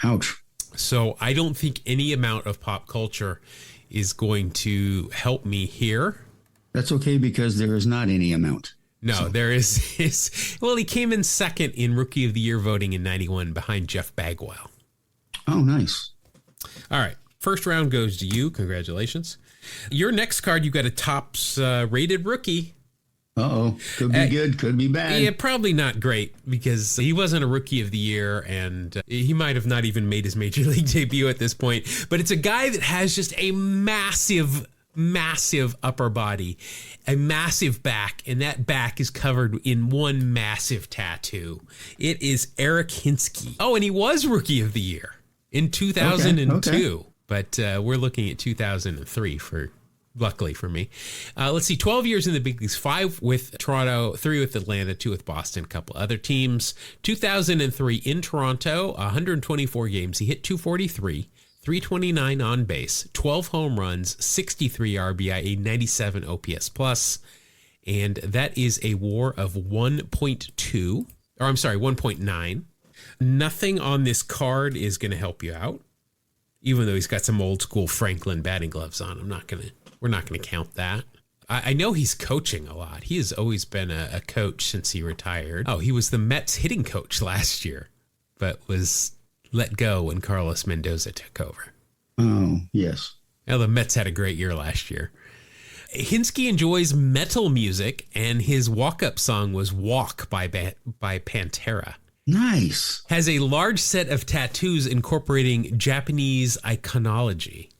Ouch. So I don't think any amount of pop culture is going to help me here. That's okay because there is not any amount. No, there is. Well, he came in second in Rookie of the Year voting in 91 behind Jeff Bagwell. Oh, nice. All right. First round goes to you. Congratulations. Your next card, you've got a tops rated rookie. Uh-oh. Could be good, could be bad. Yeah, probably not great because he wasn't a Rookie of the Year and he might have not even made his Major League debut at this point. But it's a guy that has just a massive upper body, a massive back, and that back is covered in one massive tattoo. It is Eric Hinske. Oh, and he was Rookie of the Year in 2002. Okay. But we're looking at 2003 luckily for me. Let's see, 12 years in the big leagues, 5 with Toronto, 3 with Atlanta, 2 with Boston, a couple other teams. 2003 in Toronto, 124 games. He hit 243, 329 on base, 12 home runs, 63 RBI, a 97 OPS plus. And that is a WAR of 1.9. Nothing on this card is going to help you out. Even though he's got some old school Franklin batting gloves on, we're not going to count that. I know he's coaching a lot. He has always been a coach since he retired. Oh, he was the Mets hitting coach last year, but was let go when Carlos Mendoza took over. Oh, yes. Now, the Mets had a great year last year. Hinske enjoys metal music, and his walk-up song was Walk by Pantera. Nice. Has a large set of tattoos incorporating Japanese iconology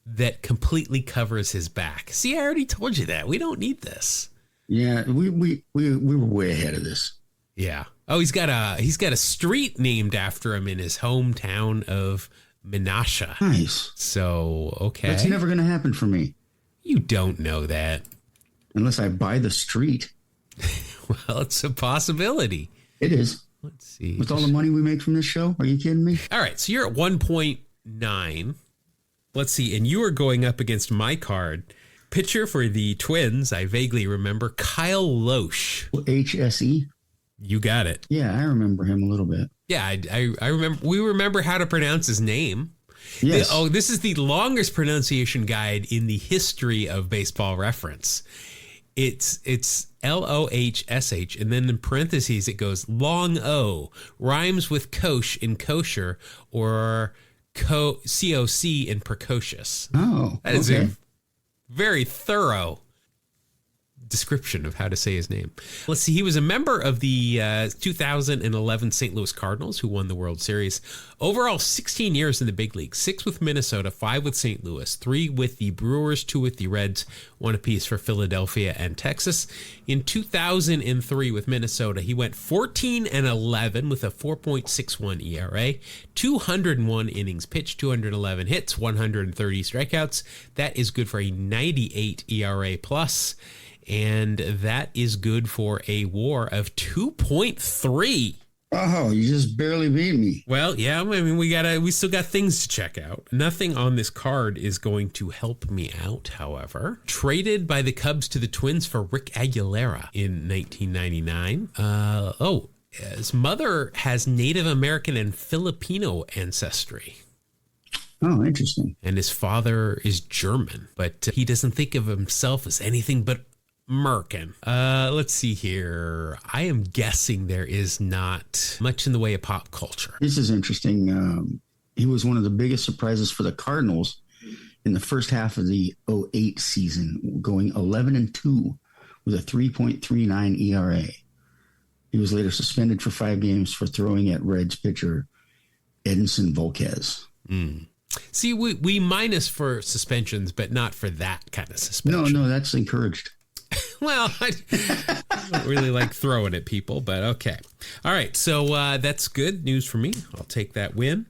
that completely covers his back. See, I already told you that. We don't need this. Yeah, we were way ahead of this. Yeah. Oh, he's got a street named after him in his hometown of Menasha. Nice. So, okay. That's never going to happen for me. You don't know that. Unless I buy the street. Well, it's a possibility. It is. Let's see. With all the money we make from this show? Are you kidding me? All right. So you're at 1.9. Let's see. And you are going up against my card. Pitcher for the Twins, I vaguely remember, Kyle Loesch. HSE? You got it. Yeah, I remember him a little bit. Yeah, I remember. We remember how to pronounce his name. Yes. This is the longest pronunciation guide in the history of Baseball Reference. It's Lohsh, and then in parentheses it goes long O, rhymes with kosh in kosher or COC in precocious. Oh, that is okay. a very thorough description of how to say his name. Let's see. He was a member of the 2011 St. Louis Cardinals, who won the World Series. Overall, 16 years in the big leagues, 6 with Minnesota, 5 with St. Louis, 3 with the Brewers, 2 with the Reds, 1 apiece for Philadelphia and Texas. In 2003 with Minnesota, he went 14-11 with a 4.61 ERA, 201 innings pitched, 211 hits, 130 strikeouts. That is good for a 98 ERA plus. And that is good for a WAR of 2.3. Oh, you just barely beat me. Well, yeah, I mean, we still got things to check out. Nothing on this card is going to help me out, however. Traded by the Cubs to the Twins for Rick Aguilera in 1999. His mother has Native American and Filipino ancestry. Oh, interesting. And his father is German, but he doesn't think of himself as anything but Merkin. Let's see here. I am guessing there is not much in the way of pop culture. This is interesting. He was one of the biggest surprises for the Cardinals in the first half of the 2008 season, going 11-2 with a 3.39 ERA. He was later suspended for 5 games for throwing at Reds pitcher Edinson Volquez. See, we minus for suspensions, but not for that kind of suspension. No, that's encouraged. Well, I don't really like throwing at people, but okay. All right, so that's good news for me. I'll take that win.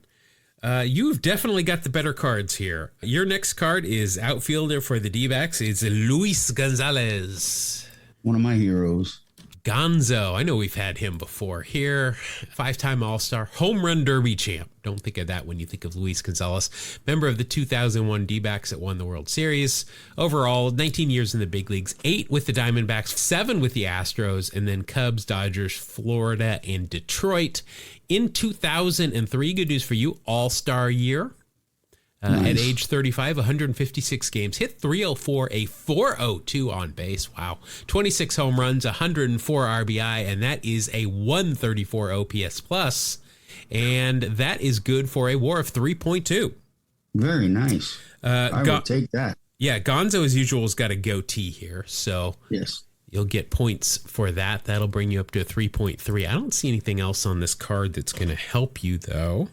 You've definitely got the better cards here. Your next card is outfielder for the D-backs. It's Luis Gonzalez. One of my heroes. Gonzo. I know we've had him before here. 5-time All-Star, home run derby champ. Don't think of that when you think of Luis Gonzalez. Member of the 2001 D-backs that won the World Series. Overall, 19 years in the big leagues, 8 with the Diamondbacks, 7 with the Astros, and then Cubs, Dodgers, Florida, and Detroit. In 2003, good news for you, All-Star year. Nice. At age 35, 156 games, hit 304, a 402 on base. Wow. 26 home runs, 104 RBI, and that is a 134 OPS plus. And that is good for a WAR of 3.2. Very nice. I will take that. Yeah, Gonzo, as usual, has got a goatee here. So yes, you'll get points for that. That'll bring you up to a 3.3. I don't see anything else on this card that's going to help you, though.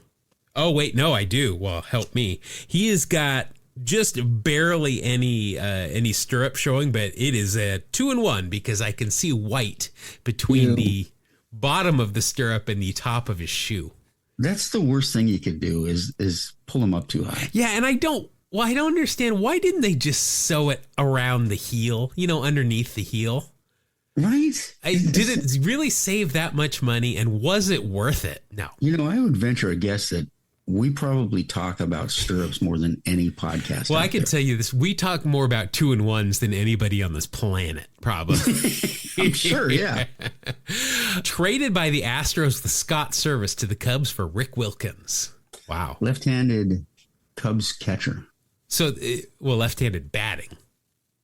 Oh, wait, no, I do. Well, help me. He has got just barely any stirrup showing, but it is a 2-1 because I can see white between the bottom of the stirrup and the top of his shoe. That's the worst thing you could do is pull him up too high. Yeah, and I don't understand. Why didn't they just sew it around the heel, underneath the heel? Right? Did it really save that much money, and was it worth it? No. I would venture a guess that we probably talk about stirrups more than any podcast. Well, I can tell you this. We talk more about 2-1s than anybody on this planet, probably. I'm sure, yeah. Traded by the Astros with Scott Service to the Cubs for Rick Wilkins. Wow. Left-handed Cubs catcher. So, left-handed batting.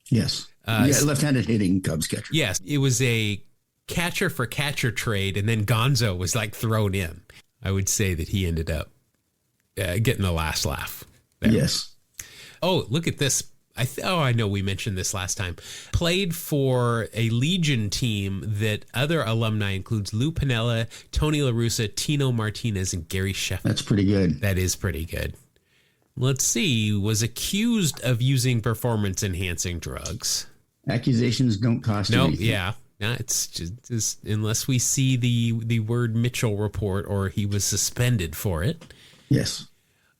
Yes. Left-handed hitting Cubs catcher. Yes. It was a catcher for catcher trade, and then Gonzo was thrown in. I would say that he ended up getting the last laugh there. Yes. Oh, look at this. I know we mentioned this last time. Played for a Legion team that other alumni includes Lou Piniella, Tony La Russa, Tino Martinez, and Gary Sheffield. That's pretty good. That is pretty good. Let's see. Was accused of using performance-enhancing drugs. Accusations don't cost anything. Yeah. No, it's just unless we see the word Mitchell report or he was suspended for it. Yes.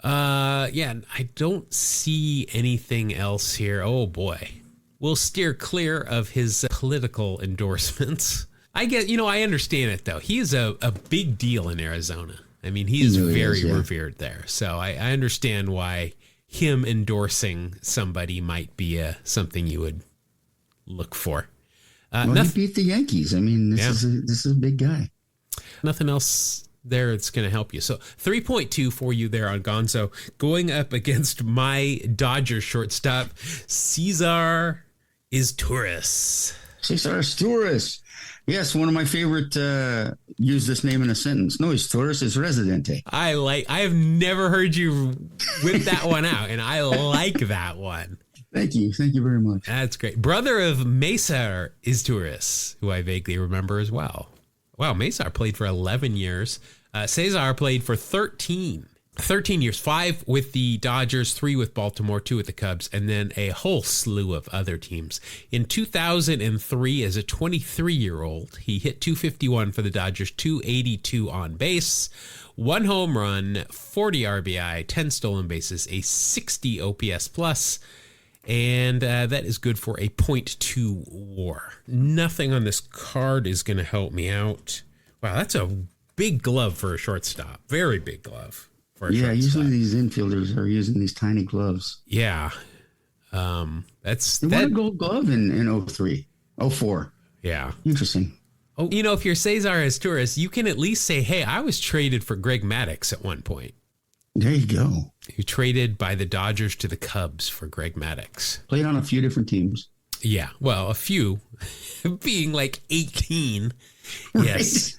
I don't see anything else here. Oh boy. We'll steer clear of his political endorsements. I understand it though. He is a big deal in Arizona. I mean, he is really very revered there. So I understand why him endorsing somebody might be something you would look for. He beat the Yankees. I mean, this is a big guy. Nothing else there, it's going to help you. So 3.2 for you there on Gonzo, going up against my Dodgers shortstop, Cesar Izturis. Cesar Izturis. Yes, one of my favorite, use this name in a sentence. No, Izturis is Residente. I have never heard you whip that one out, and I like that one. Thank you. Thank you very much. That's great. Brother of Mesa Izturis, who I vaguely remember as well. Wow, Mesa played for 11 years. Cesar played for 13 years, 5 with the Dodgers, 3 with Baltimore, 2 with the Cubs, and then a whole slew of other teams. In 2003, as a 23-year-old, he hit .251 for the Dodgers, .282 on base, 1 home run, 40 RBI, 10 stolen bases, a 60 OPS plus, and that is good for a .2 WAR. Nothing on this card is going to help me out. Wow, that's a big glove for a shortstop. Very big glove. Usually these infielders are using these tiny gloves. Yeah. They won a gold glove in 03, 04. Yeah. Interesting. Oh, if you're Cesar Izturis, you can at least say, hey, I was traded for Greg Maddux at one point. There you go. You traded by the Dodgers to the Cubs for Greg Maddux. Played on a few different teams. Yeah. Well, a few being like 18. Right. Yes.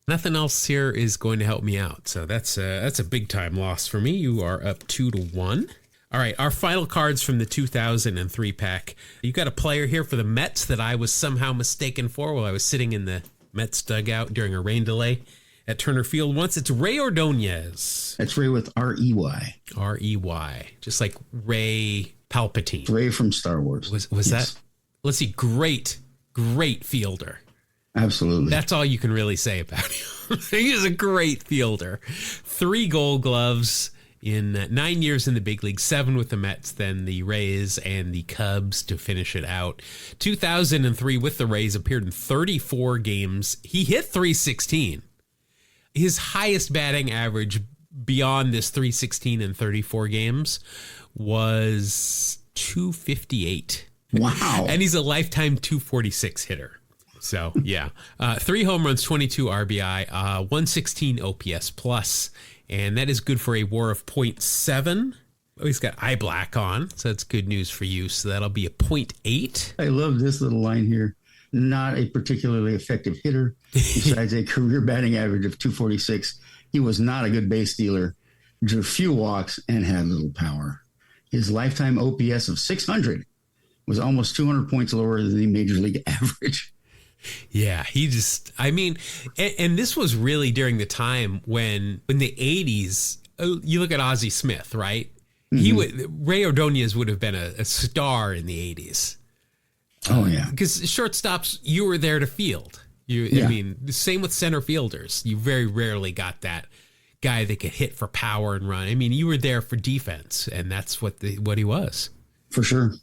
Nothing else here is going to help me out. So that's a big time loss for me. You are up 2-1. All right, our final cards from the 2003 pack. You got a player here for the Mets that I was somehow mistaken for while I was sitting in the Mets dugout during a rain delay at Turner Field once. It's Ray Ordonez. That's Ray with R-E-Y. R-E-Y. Just like Ray Palpatine. Ray from Star Wars. Was that? Let's see. Great fielder. Absolutely. That's all you can really say about him. He is a great fielder. 3 Gold Gloves in 9 years in the big league, 7 with the Mets, then the Rays and the Cubs to finish it out. 2003 with the Rays, appeared in 34 games. He hit .316. His highest batting average beyond this .316 in 34 games was .258. Wow. And he's a lifetime .246 hitter. So, yeah. 3 home runs, 22 RBI, 116 OPS plus, and that is good for a WAR of .7. Oh, he's got eye black on, so that's good news for you. So that'll be a .8. I love this little line here. Not a particularly effective hitter. Besides a career batting average of .246, he was not a good base stealer, drew few walks, and had little power. His lifetime OPS of 600 was almost 200 points lower than the major league average. Yeah, and this was really during the time when in the 80s, you look at Ozzie Smith, right? Mm-hmm. Ray Ordonez would have been a star in the 80s. Oh, yeah. Because shortstops, you were there to field. Same with center fielders. You very rarely got that guy that could hit for power and run. I mean, you were there for defense, and that's what he was. For sure.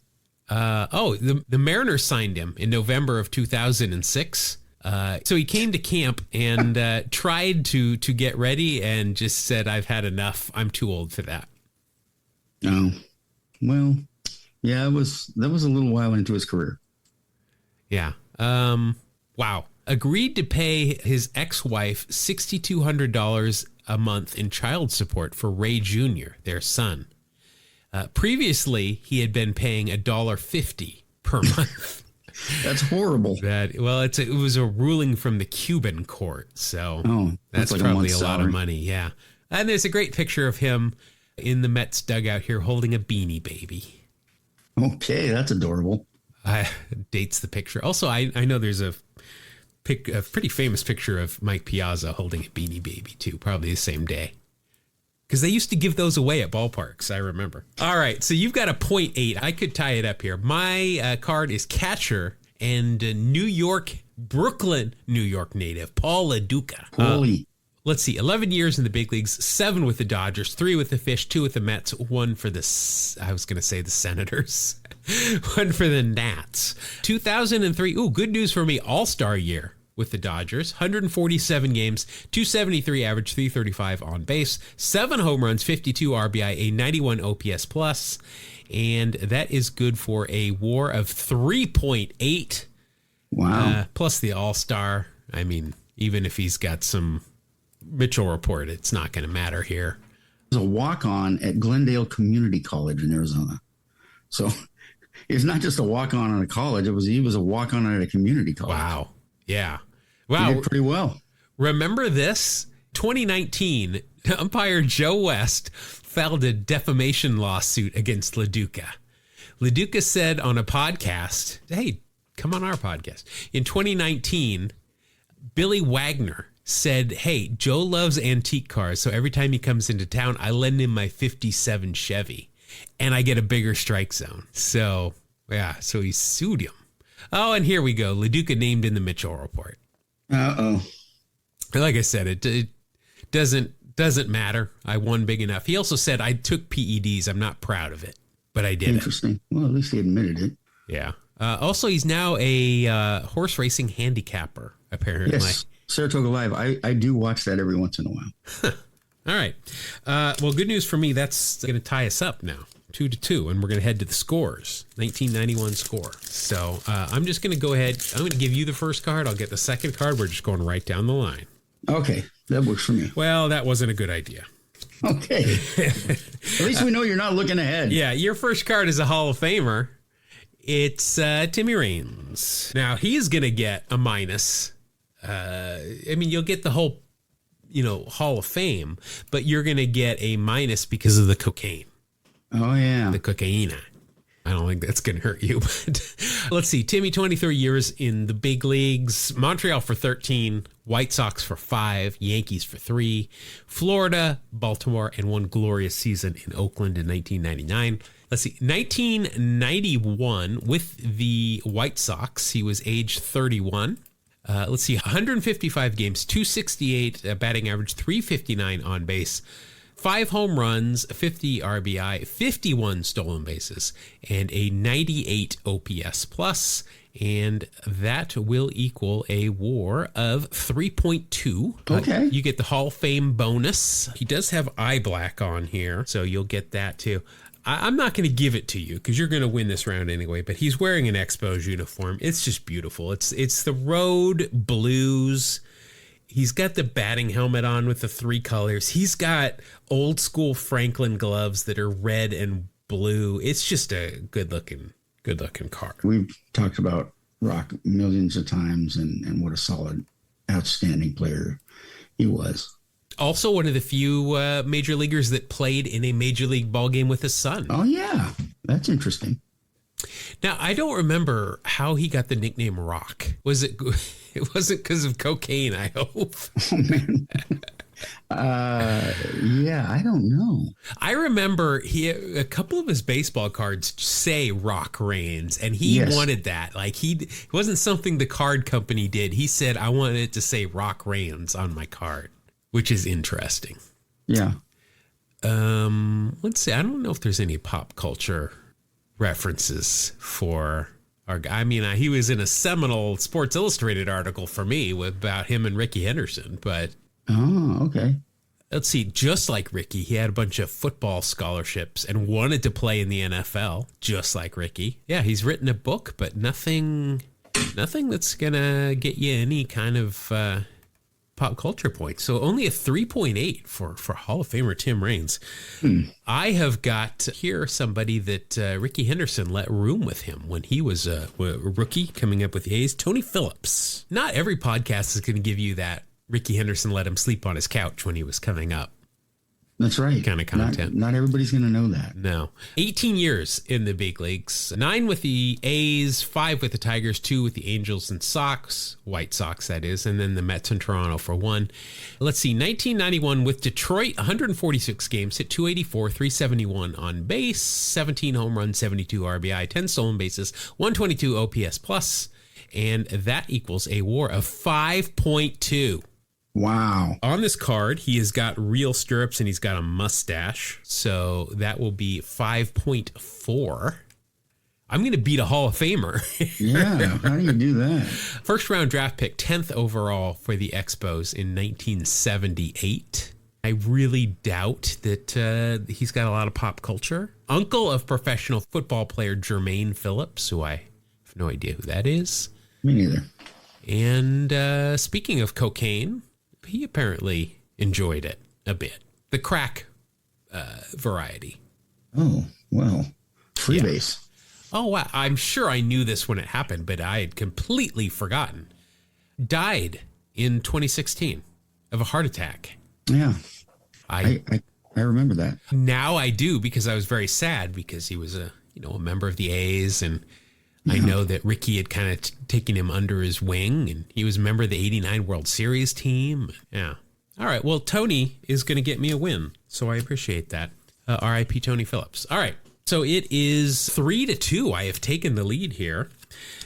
The Mariners signed him in November of 2006. So he came to camp and tried to get ready and just said, I've had enough. I'm too old for that. Oh, well, yeah, that was a little while into his career. Yeah. Wow. Agreed to pay his ex-wife $6,200 a month in child support for Ray Jr., their son. Previously, he had been paying $1.50 per month. That's horrible. It was a ruling from the Cuban court, so that's like probably a lot of money. Yeah, and there's a great picture of him in the Mets dugout here holding a Beanie Baby. Okay, that's adorable. Dates the picture. Also, I know there's a pretty famous picture of Mike Piazza holding a Beanie Baby too, probably the same day. Because they used to give those away at ballparks, I remember. All right, so you've got a .8. I could tie it up here. My card is catcher and Brooklyn, New York native, Paul LaDuca. Let's see, 11 years in the big leagues, 7 with the Dodgers, 3 with the Fish, 2 with the Mets, 1 for the Senators, 1 for the Nats. 2003, good news for me, All-Star year with the Dodgers, 147 games, .273 average, .335 on base, 7 home runs, 52 RBI, a 91 OPS plus, and that is good for a WAR of 3.8. Wow. Plus the All-Star. I mean, even if he's got some Mitchell Report, it's not going to matter here. He was a walk-on at Glendale Community College in Arizona. So it's not just a walk-on at a college. He was a walk-on at a community college. Wow. Yeah. Wow. He did pretty well. Remember this? 2019, umpire Joe West filed a defamation lawsuit against LaDuca. LaDuca said on a podcast, hey, come on our podcast. In 2019, Billy Wagner said, hey, Joe loves antique cars, so every time he comes into town, I lend him my 57 Chevy, and I get a bigger strike zone. So, yeah, so he sued him. Oh, and here we go. LaDuca named in the Mitchell Report. Uh-oh. Like I said, it doesn't matter. I won big enough. He also said, I took PEDs. I'm not proud of it, but I did. Interesting. Well, at least he admitted it. Yeah. Also, he's now a horse racing handicapper, apparently. Yes. Saratoga Live. I do watch that every once in a while. All right. Well, good news for me. That's going to tie us up now, 2-2, and we're going to head to the scores. 1991 score. So I'm just going to go ahead. I'm going to give you the first card. I'll get the second card. We're just going right down the line. Okay. That works for me. Well, that wasn't a good idea. Okay. At least we know you're not looking ahead. Yeah. Your first card is a Hall of Famer. It's Timmy Raines. Now, he's going to get a minus. You'll get the whole, Hall of Fame, but you're going to get a minus because of the cocaine. Oh, yeah. The cocaina. I don't think that's going to hurt you, but let's see. Timmy, 23 years in the big leagues. Montreal for 13, White Sox for 5, Yankees for 3, Florida, Baltimore, and one glorious season in Oakland in 1999. Let's see, 1991 with the White Sox, he was age 31. Let's see, 155 games, 268 batting average, 359 on base, 5 home runs, 50 RBI, 51 stolen bases, and a 98 OPS plus. And that will equal a WAR of 3.2. Okay. You get the Hall of Fame bonus. He does have eye black on here, so you'll get that too. I'm not going to give it to you because you're going to win this round anyway, but he's wearing an Expos uniform. It's just beautiful. It's the road blues. He's got the batting helmet on with the 3 colors. He's got old school Franklin gloves that are red and blue. It's just a good looking car. We've talked about Rock millions of times and what a solid, outstanding player he was. Also one of the few major leaguers that played in a major league ball game with his son. Oh, yeah. That's interesting. Now, I don't remember how he got the nickname Rock. It wasn't because of cocaine, I hope. Oh, man. Yeah, I don't know. I remember a couple of his baseball cards say Rock Raines, and he wanted that. Like it wasn't something the card company did. He said, I wanted it to say Rock Raines on my card, which is interesting. Yeah. Let's see. I don't know if there's any pop culture references for our guy. I mean, he was in a seminal Sports Illustrated article for me about him and Ricky Henderson, but oh, okay. Let's see. Just like Ricky, he had a bunch of football scholarships and wanted to play in the NFL, just like Ricky. Yeah, he's written a book, but nothing that's gonna get you any kind of pop culture points. So only a 3.8 for Hall of Famer Tim Raines. I have got here somebody that Ricky Henderson let room with him when he was a rookie coming up with the A's. Tony Phillips. Not every podcast is going to give you that. Ricky Henderson let him sleep on his couch when he was coming up. That's right. Kind of content. Not everybody's going to know that. No. 18 years in the big leagues. 9 with the A's, 5 with the Tigers, 2 with the Angels and Sox. White Sox, that is. And then the Mets and Toronto for 1. Let's see. 1991 with Detroit, 146 games, hit 284, 371 on base, 17 home runs, 72 RBI, 10 stolen bases, 122 OPS plus. And that equals a WAR of 5.2. Wow. On this card, he has got real stirrups and he's got a mustache. So that will be 5.4. I'm going to beat a Hall of Famer. Yeah, how do you do that? First round draft pick, 10th overall for the Expos in 1978. I really doubt that he's got a lot of pop culture. Uncle of professional football player Jermaine Phillips, who I have no idea who that is. Me neither. And speaking of cocaine, he apparently enjoyed it a bit. The crack variety. Oh, well, freebase. Oh, wow. I'm sure I knew this when it happened, but I had completely forgotten. Died in 2016 of a heart attack. Yeah. I remember that. Now I do, because I was very sad because he was a member of the A's, and I know that Ricky had kind of taken him under his wing, and he was a member of the 89 World Series team. Yeah. All right. Well, Tony is going to get me a win, so I appreciate that. R.I.P. Tony Phillips. All right. So it is 3-2. I have taken the lead here.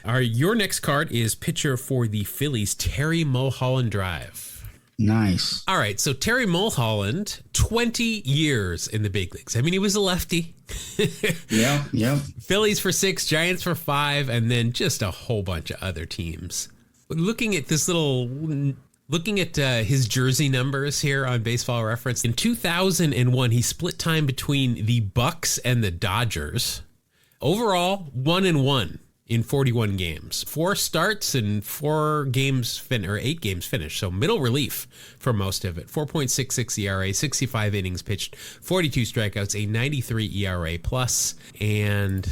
Your next card is pitcher for the Phillies, Terry Mulholland Drive. Nice. All right. So Terry Mulholland, 20 years in the big leagues. I mean, he was a lefty. Yeah. Phillies for 6, Giants for 5, and then just a whole bunch of other teams. Looking at his jersey numbers here on Baseball Reference, in 2001, he split time between the Bucks and the Dodgers. Overall, 1-1 in 41 games. 4 starts and 8 games finished. So middle relief for most of it. 4.66 ERA, 65 innings pitched, 42 strikeouts, a 93 ERA plus, and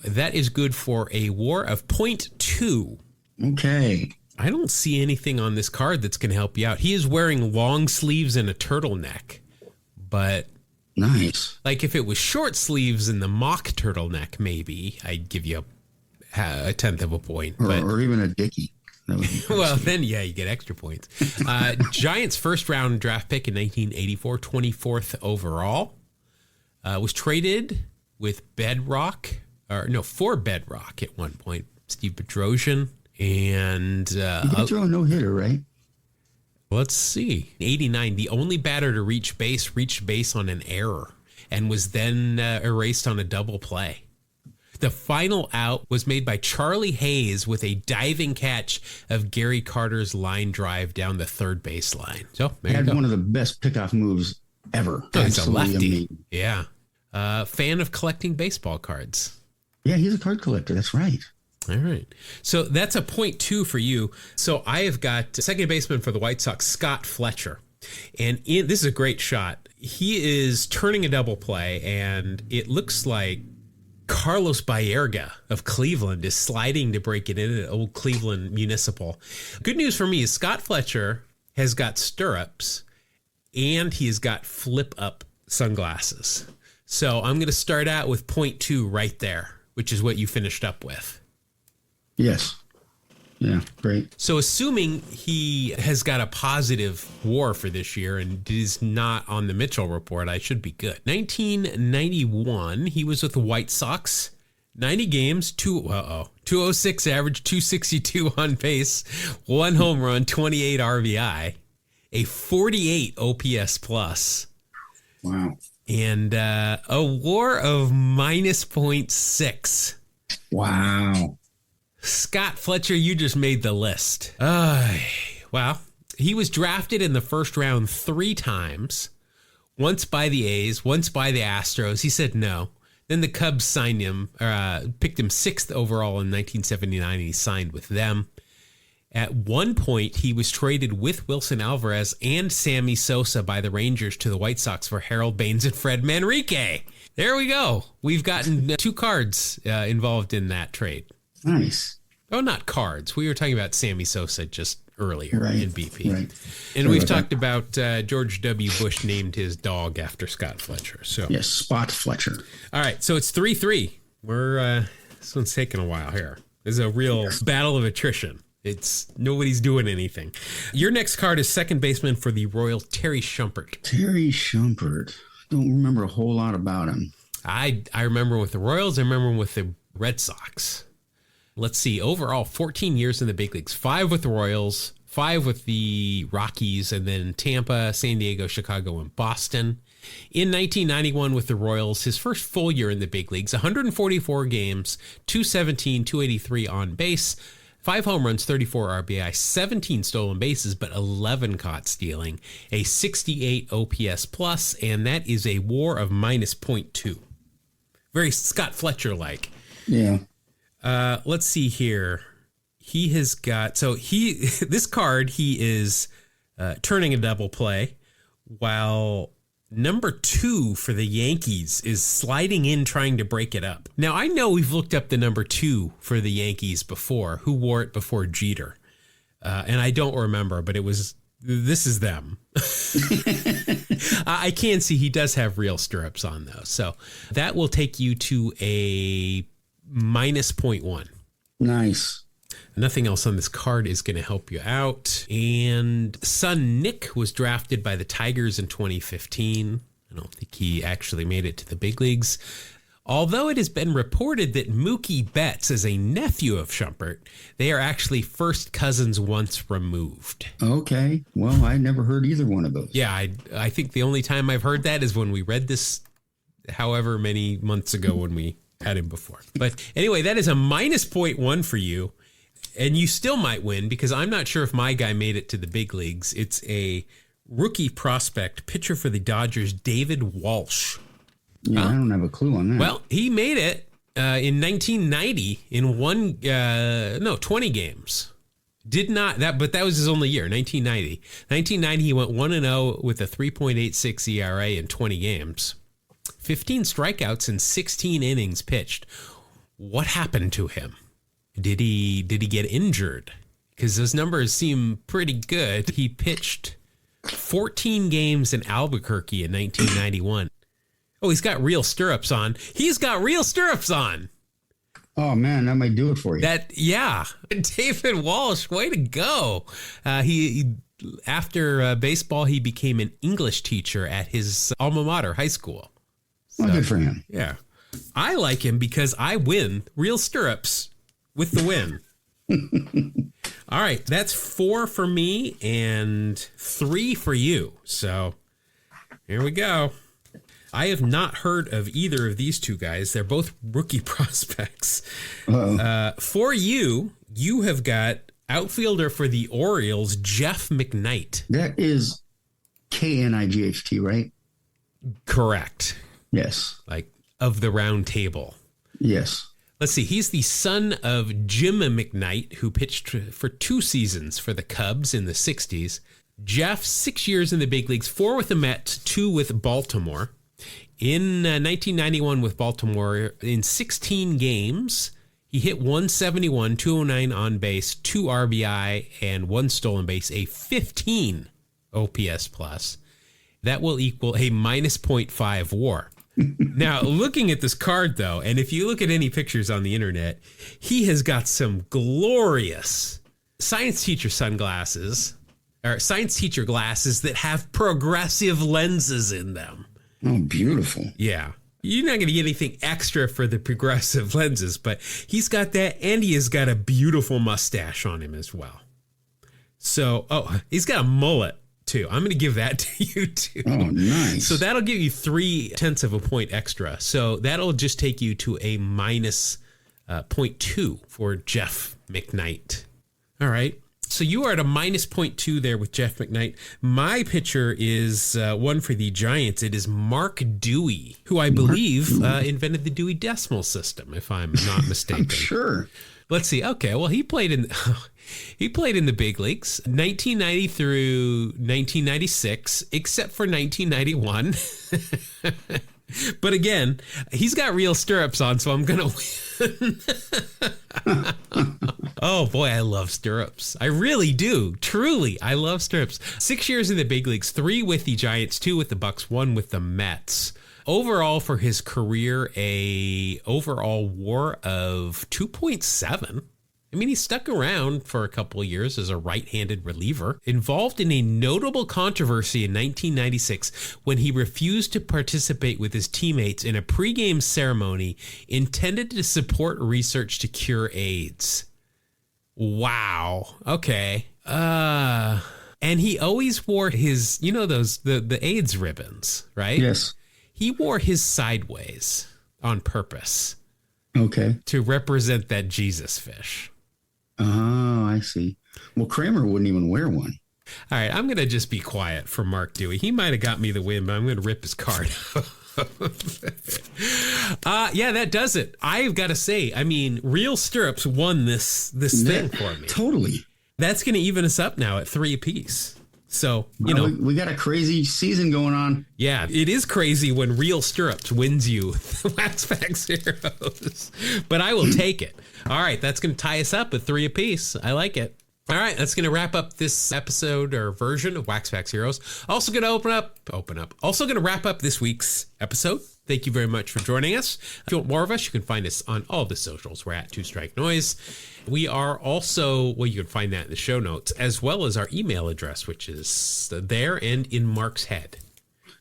that is good for a WAR of 0.2. Okay. I don't see anything on this card that's going to help you out. He is wearing long sleeves and a turtleneck, but nice. Like if it was short sleeves and the mock turtleneck, maybe I'd give you a tenth of a point. Or even a dickie. Well, then, yeah, you get extra points. Giants first round draft pick in 1984, 24th overall. Was traded with for Bedrock at one point. Steve Bedrosian. And he did throw a no-hitter, right? Let's see. 89, the only batter to reached base on an error, and was then erased on a double play. The final out was made by Charlie Hayes with a diving catch of Gary Carter's line drive down the third baseline. So there had you go. One of the best pickoff moves ever. Oh, he's a lefty. Amazing. Yeah. Fan of collecting baseball cards. Yeah, he's a card collector. That's right. All right. So that's a 0.2 for you. So I have got second baseman for the White Sox, Scott Fletcher. And this is a great shot. He is turning a double play, and it looks like Carlos Baerga of Cleveland is sliding to break it in at old Cleveland Municipal. Good news for me is Scott Fletcher has got stirrups, and he's got flip-up sunglasses. So I'm going to start out with 0.2 right there, which is what you finished up with. Yes. Yeah, great. So assuming he has got a positive WAR for this year and is not on the Mitchell report, I should be good. 1991, he was with the White Sox. 90 games, 206 average, 262 on base, 1 home run, 28 RBI, a 48 OPS plus. Wow. And a WAR of minus 0.6. Wow. Scott Fletcher, you just made the list. Well, he was drafted in the first round 3 times, once by the A's, once by the Astros. He said no. Then the Cubs signed him, picked him 6th overall in 1979, and he signed with them. At one point, he was traded with Wilson Alvarez and Sammy Sosa by the Rangers to the White Sox for Harold Baines and Fred Manrique. There we go. We've gotten 2 cards involved in that trade. Nice. Oh, not cards. We were talking about Sammy Sosa just earlier in BP. Right. And we've talked about George W. Bush named his dog after Scott Fletcher. So yes, Spot Fletcher. All right, so it's 3-3. This one's taking a while here. This is a real battle of attrition. Nobody's doing anything. Your next card is second baseman for the Royals, Terry Shumpert. Terry Shumpert. Don't remember a whole lot about him. I remember him with the Royals. I remember him with the Red Sox. Let's see. Overall, 14 years in the big leagues. 5 with the Royals, 5 with the Rockies, and then Tampa, San Diego, Chicago, and Boston. In 1991 with the Royals, his first full year in the big leagues, 144 games, 217, 283 on base, 5 home runs, 34 RBI, 17 stolen bases, but 11 caught stealing, a 68 OPS plus, and that is a WAR of minus 0.2. Very Scott Fletcher-like. Yeah. Let's see here. He has got, this card, he is turning a double play, while number 2 for the Yankees is sliding in trying to break it up. Now, I know we've looked up the number 2 for the Yankees before, who wore it before Jeter. And I don't remember, but this is them. I can see he does have real stirrups on, though. So that will take you to a minus 0.1. Nice. Nothing else on this card is going to help you out. And son Nick was drafted by the Tigers in 2015. I don't think he actually made it to the big leagues. Although it has been reported that Mookie Betts is a nephew of Shumpert, they are actually first cousins once removed. Okay. Well, I never heard either one of those. Yeah, I think the only time I've heard that is when we read this however many months ago when we had him before. But anyway, that is a minus 0.1 for you. And you still might win because I'm not sure if my guy made it to the big leagues. It's a rookie prospect, pitcher for the Dodgers, David Walsh. Yeah, I don't have a clue on that. Well, he made it in 1990 in 20 games. But that was his only year, 1990. 1990, he went 1-0 with a 3.86 ERA in 20 games. 15 strikeouts in 16 innings pitched. What happened to him? Did he get injured? Because those numbers seem pretty good. He pitched 14 games in Albuquerque in 1991. Oh, he's got real stirrups on. He's got real stirrups on. Oh, man, that might do it for you. Yeah. David Walsh, way to go. He after baseball, he became an English teacher at his alma mater, high school. So, well, good for him. Yeah. I like him because I win real stirrups with the win. All right, that's 4 for me and 3 for you. So here we go. I have not heard of either of these two guys. They're both rookie prospects. For you, you have got outfielder for the Orioles, Jeff McKnight. That is Knight, right? Correct. Yes. Like of the round table. Yes. Let's see. He's the son of Jim McKnight, who pitched for 2 seasons for the Cubs in the 60s. Jeff, 6 years in the big leagues, 4 with the Mets, 2 with Baltimore. In 1991 with Baltimore, in 16 games, he hit 171, 209 on base, 2 RBI, and 1 stolen base, a 15 OPS plus. That will equal a minus 0.5 WAR. Now, looking at this card, though, and if you look at any pictures on the internet, he has got some glorious science teacher sunglasses, or science teacher glasses that have progressive lenses in them. Oh, beautiful. Yeah. You're not going to get anything extra for the progressive lenses, but he's got that, and he has got a beautiful mustache on him as well. So, he's got a mullet, too. I'm going to give that to you, too. Oh, nice. So that'll give you 0.3 of a point extra. So that'll just take you to a minus 0.2 for Jeff McKnight. All right. So you are at a minus 0.2 there with Jeff McKnight. My pitcher is one for the Giants. It is Mark Dewey, who I believe invented the Dewey Decimal System, if I'm not mistaken. Sure. Let's see. Okay, well, he played in the big leagues, 1990 through 1996, except for 1991. But again, he's got real stirrups on, so I'm going to win. Oh, boy, I love stirrups. I really do. Truly, I love stirrups. 6 years in the big leagues, 3 with the Giants, 2 with the Bucks, 1 with the Mets. Overall for his career, a overall WAR of 2.7. I mean, he stuck around for a couple of years as a right-handed reliever, involved in a notable controversy in 1996 when he refused to participate with his teammates in a pregame ceremony intended to support research to cure AIDS. Wow. Okay. And he always wore his, the AIDS ribbons, right? Yes. He wore his sideways on purpose. Okay. To represent that Jesus fish. Oh, I see. Well, Kramer wouldn't even wear one. All right, I'm going to just be quiet for Mark Dewey. He might have got me the win, but I'm going to rip his card. Yeah, that does it. I've got to say, I mean, real stirrups won this thing for me. Totally. That's going to even us up now at 3 apiece. So, we got a crazy season going on. Yeah, it is crazy when Real Stirrups wins you the Wax Facts Heroes. But I will take it. All right, that's going to tie us up with 3 apiece. I like it. All right, that's going to wrap up this episode or version of Wax Facts Heroes. Also going to Also going to wrap up this week's episode. Thank you very much for joining us. If you want more of us, you can find us on all the socials. We're at Two Strike Noise. We are also, well, you can find that in the show notes, as well as our email address, which is there and in Mark's head.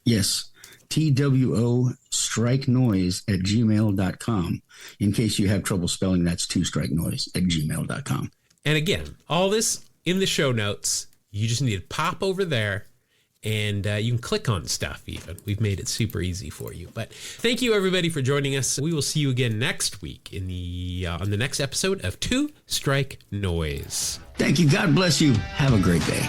Yes, TWOstrikenoise@gmail.com. In case you have trouble spelling, that's twostrikenoise@gmail.com. And again, all this in the show notes. You just need to pop over there and you can click on stuff even. We've made it super easy for you. But thank you, everybody, for joining us. We will see you again next week in the on the next episode of Two Strike Noise. Thank you. God bless you. Have a great day.